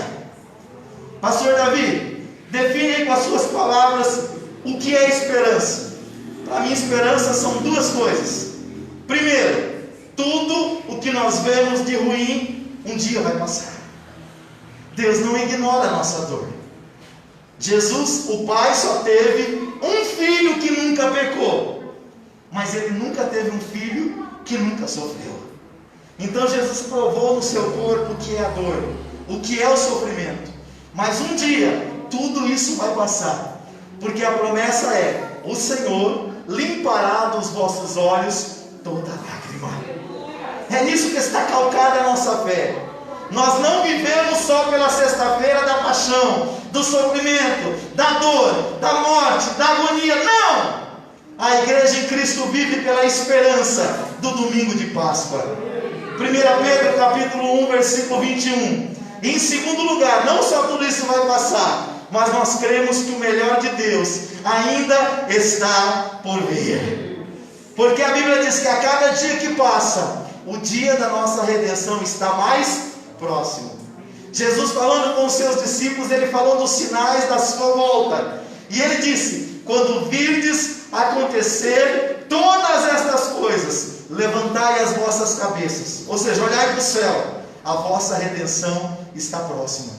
Pastor Davi, define aí com as suas palavras o que é esperança. Para mim, esperança são duas coisas. Primeiro, tudo o que nós vemos de ruim um dia vai passar. Deus não ignora a nossa dor. Jesus, o Pai, só teve um filho que nunca pecou, mas Ele nunca teve um filho que nunca sofreu. Então Jesus provou no seu corpo o que é a dor, o que é o sofrimento. Mas um dia tudo isso vai passar, porque a promessa é: o Senhor limpará dos vossos olhos toda lágrima. É nisso que está calcada a nossa fé. Nós não vivemos só pela sexta-feira da paixão, do sofrimento, da dor, da morte, da agonia. Não! A igreja em Cristo vive pela esperança do domingo de Páscoa. 1 Pedro capítulo 1, versículo 21. Em segundo lugar, não só tudo isso vai passar, mas nós cremos que o melhor de Deus ainda está por vir. Porque a Bíblia diz que a cada dia que passa, o dia da nossa redenção está mais próximo. Jesus, falando com os seus discípulos, Ele falou dos sinais da sua volta. E Ele disse: quando virdes acontecer todas estas coisas, levantai as vossas cabeças, ou seja, olhai para o céu, a vossa redenção está próxima.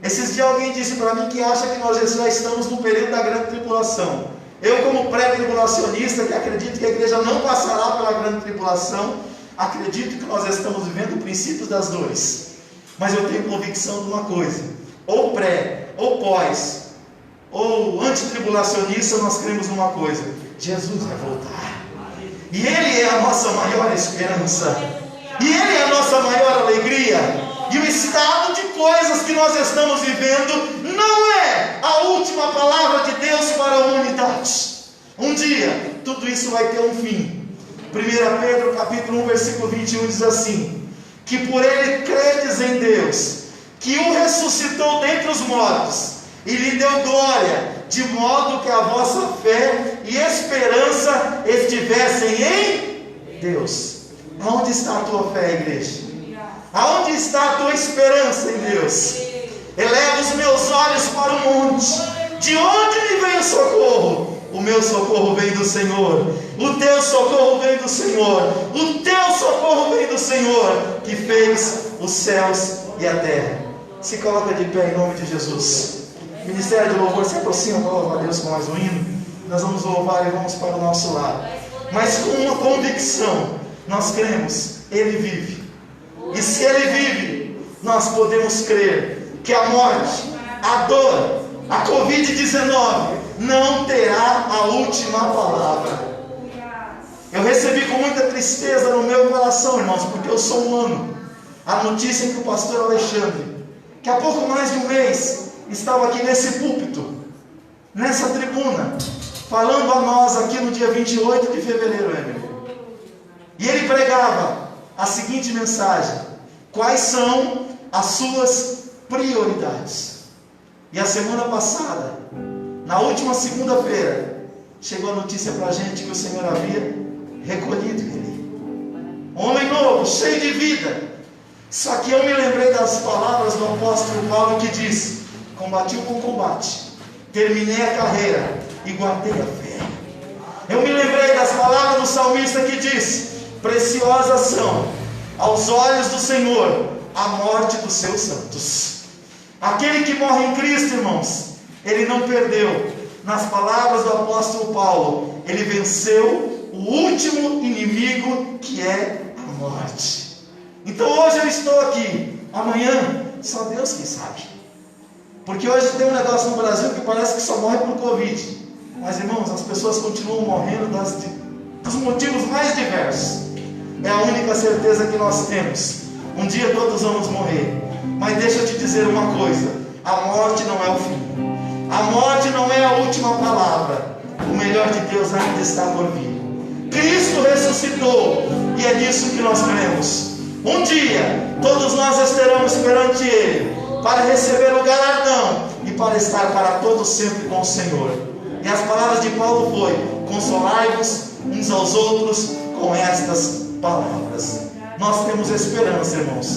Esses dias alguém disse para mim que acha que nós já estamos no período da grande tribulação. Eu, como pré-tribulacionista, que acredito que a igreja não passará pela grande tribulação, acredito que nós estamos vivendo princípios das dores. Mas eu tenho convicção de uma coisa: ou pré, ou pós, ou antitribulacionista, nós cremos numa coisa: Jesus vai voltar. E Ele é a nossa maior esperança. E Ele é a nossa maior alegria. E o estado de coisas que nós estamos vivendo não é a última palavra de Deus para a humanidade. Um dia, tudo isso vai ter um fim. 1 Pedro capítulo 1, versículo 21 diz assim: que por Ele credes em Deus, que o ressuscitou dentre os mortos, e lhe deu glória, de modo que a vossa fé e esperança estivessem em Deus. Aonde está a tua fé, igreja? Aonde está a tua esperança em Deus? Eleva os meus olhos para o monte. De onde me vem o socorro? O meu socorro vem do Senhor. O teu socorro vem do Senhor. O teu socorro vem do Senhor, que fez os céus e a terra. Se coloca de pé em nome de Jesus. Ministério de louvor, se aproxima para louvar a Deus com mais um hino. Nós vamos louvar e vamos para o nosso lado, mas com uma convicção: nós cremos, Ele vive. E se Ele vive, nós podemos crer que a morte, a dor, a Covid-19 não terá a última palavra. Eu recebi com muita tristeza no meu coração, irmãos, porque eu sou humano, a notícia que o pastor Alexandre, que há pouco mais de um mês, estava aqui nesse púlpito, nessa tribuna, falando a nós aqui no dia 28 de fevereiro, Emily. E ele pregava a seguinte mensagem: quais são as suas prioridades? E a semana passada, na última segunda-feira, chegou a notícia para a gente que o Senhor havia recolhido ele. Um homem novo, cheio de vida. Só que eu me lembrei das palavras do apóstolo Paulo, que diz: combati o bom combate, terminei a carreira e guardei a fé. Eu me lembrei das palavras do salmista, que diz: preciosas são aos olhos do Senhor a morte dos seus santos. Aquele que morre em Cristo, irmãos, ele não perdeu. Nas palavras do apóstolo Paulo, ele venceu o último inimigo, que é a morte. Então hoje eu estou aqui, amanhã só Deus quem sabe. Porque hoje tem um negócio no Brasil que parece que só morre por Covid. Mas, irmãos, as pessoas continuam morrendo dos motivos mais diversos. É a única certeza que nós temos: um dia todos vamos morrer. Mas deixa eu te dizer uma coisa: a morte não é o fim. A morte não é a última palavra. O melhor de Deus ainda está por vir. Cristo ressuscitou, e é nisso que nós cremos. Um dia, todos nós estaremos perante Ele, para receber o galardão, e para estar para todos sempre com o Senhor. E as palavras de Paulo foi: consolai-vos uns aos outros com estas palavras. Nós temos esperança, irmãos.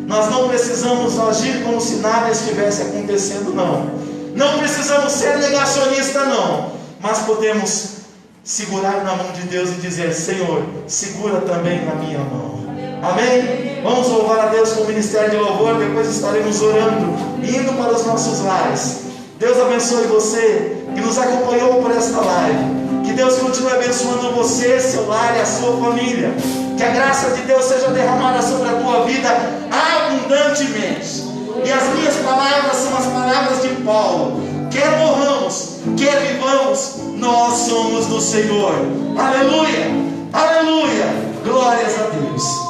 Nós não precisamos agir como se nada estivesse acontecendo, não. Não precisamos ser negacionistas, não. Mas podemos segurar na mão de Deus e dizer: Senhor, segura também na minha mão. Amém? Vamos louvar a Deus com o ministério de louvor. Depois estaremos orando, indo para os nossos lares. Deus abençoe você que nos acompanhou por esta live. Que Deus continue abençoando você, seu lar e a sua família. Que a graça de Deus seja derramada sobre a tua vida abundantemente. E as minhas palavras são as palavras de Paulo: quer morramos, quer vivamos, nós somos do Senhor. Aleluia, aleluia, glórias a Deus.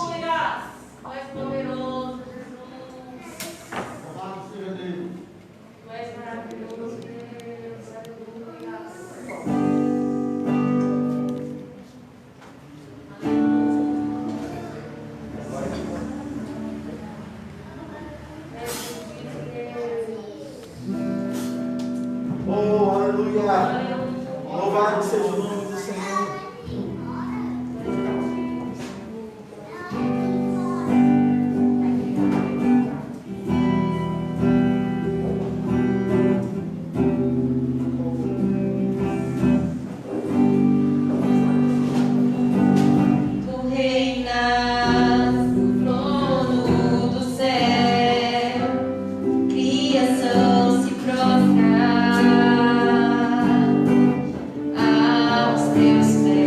Oh, aleluia. Louvado seja o nome do Senhor. Tu reinas no trono do céu, criação se prostra aos teus pés.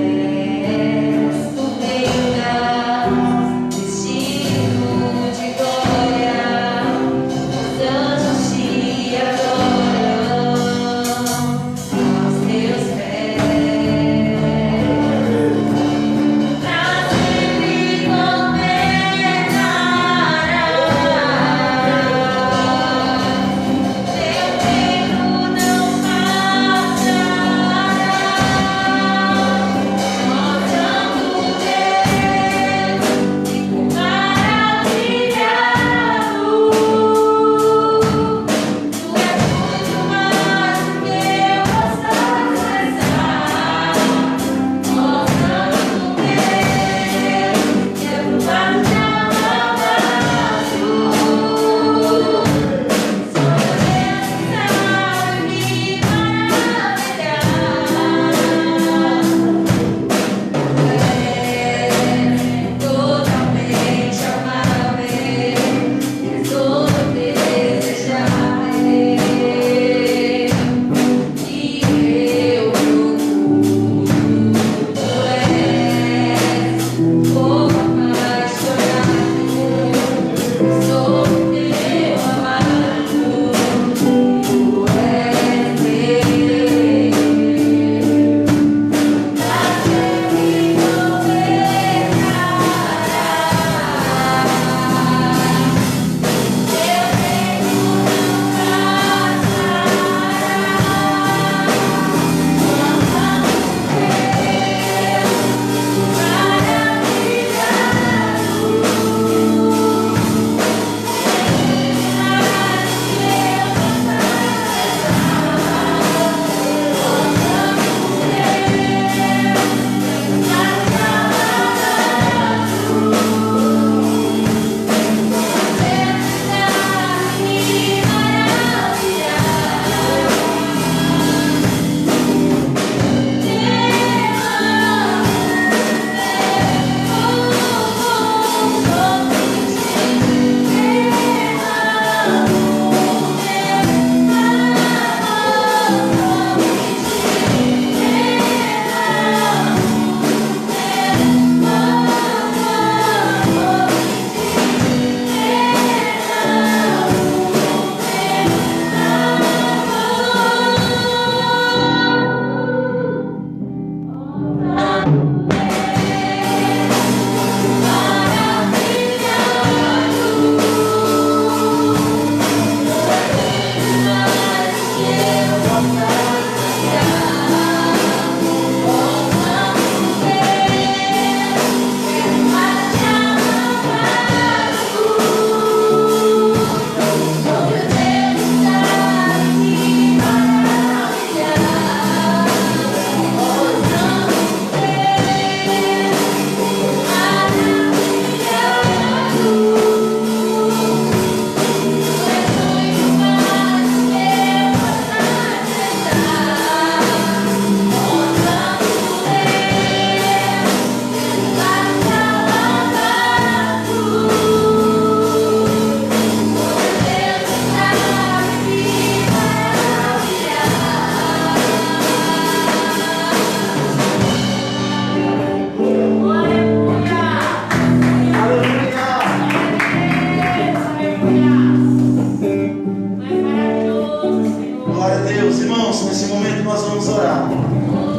nesse momento nós vamos orar.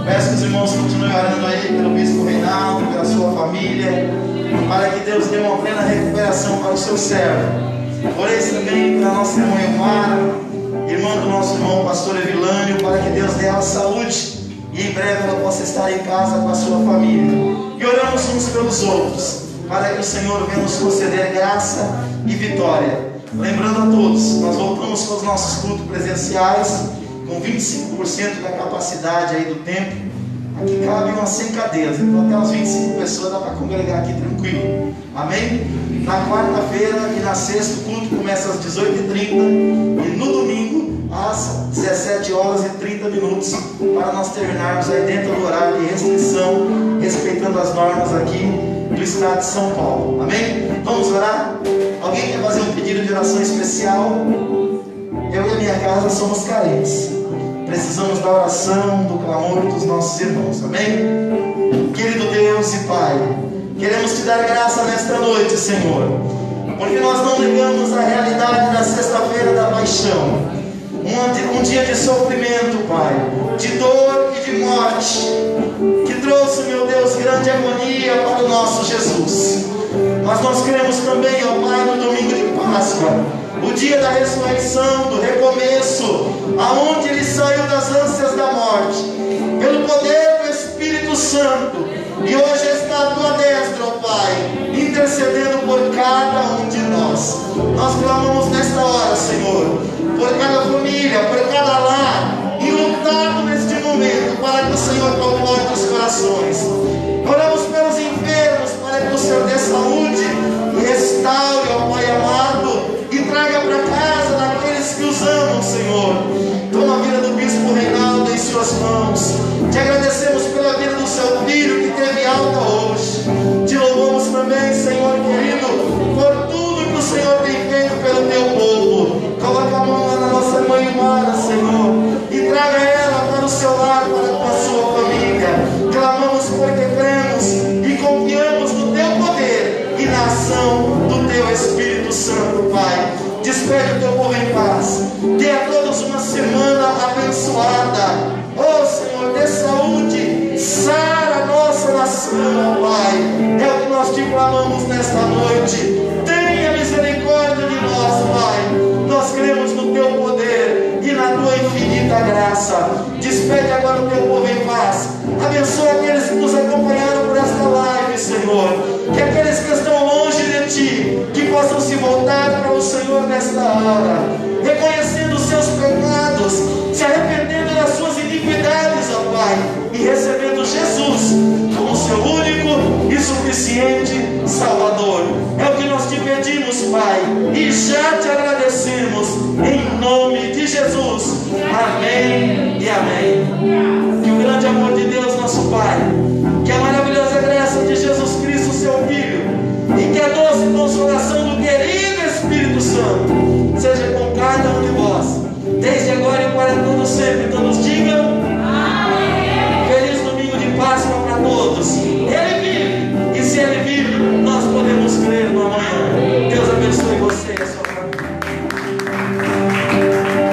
Peço que os irmãos continuem orando aí pelo bispo Reinaldo, pela sua família, para que Deus dê uma plena recuperação para o seu servo. Orei também pela nossa irmã Elmara, irmã do nosso irmão pastor Evilânio, para que Deus dê ela saúde e em breve ela possa estar em casa com a sua família. E oramos uns pelos outros, para que o Senhor venha nos conceder graça e vitória. Lembrando a todos, nós voltamos com os nossos cultos presenciais, com 25% da capacidade aí do templo. Aqui cabem umas 100 cadeiras, então até umas 25 pessoas dá para congregar aqui tranquilo. Amém? Na quarta-feira e na sexta o culto começa às 18h30 e no domingo às 17h30, para nós terminarmos aí dentro do horário de restrição, respeitando as normas aqui do estado de São Paulo. Amém? Vamos orar? Alguém quer fazer um pedido de oração especial? Eu e a minha casa somos carentes. Precisamos da oração, do clamor dos nossos irmãos. Amém? Querido Deus e Pai, queremos te dar graça nesta noite, Senhor, porque nós não negamos a realidade da sexta-feira da paixão. Um dia de sofrimento, Pai, de dor e de morte, que trouxe, meu Deus, grande agonia para o nosso Jesus. Mas nós queremos também, ó Pai, no domingo de Páscoa, o dia da ressurreição, do recomeço, aonde Ele saiu das ânsias da morte, pelo poder do Espírito Santo, e hoje está à tua destra, ó Pai, intercedendo por cada um de nós. Nós clamamos nesta hora, Senhor, por cada família, por cada lar, enlutado neste momento, para que o Senhor conforte os corações. Oramos pelos enfermos, para que o Senhor dê saúde e restaure, ó Pai amado, e traga para casa daqueles que os amam, Senhor. Toma a vida do bispo Reinaldo em suas mãos. Te agradecemos pela vida do seu filho que teve alta hoje. Te louvamos também, Senhor querido, por tudo que o Senhor tem feito pelo teu povo. Coloca a mão lá na nossa irmã Ilmara, Senhor, e traga ela para o seu lar, para com a sua família. Clamamos porque cremos e confiamos no teu poder e na ação do teu Espírito Santo, Pai. Despede o teu povo em paz. Dê a todos uma semana abençoada. Oh Senhor, dê saúde, sara a nossa nação, ó Pai. É o que nós te clamamos nesta noite. Tenha misericórdia de nós, Pai. Nós cremos no teu poder e na tua infinita graça. Despede agora o teu povo em paz. Abençoa aqueles que nos acompanharam por esta live, Senhor. Que aqueles que estão longe de ti, que possam se voltar para o Senhor nesta hora, reconhecendo os seus pecados, se arrependendo das suas iniquidades, ó Pai, e recebendo Jesus como seu único e suficiente Salvador. É o que nós te pedimos, Pai, e já te agradecemos, em nome de Jesus. Amém e amém. Que o grande amor de Deus, nosso Pai, que a maravilhosa graça de Jesus Cristo, seu Filho, e que a doce consolação do querido Espírito Santo seja com cada um de vós, desde agora e para todo sempre, todos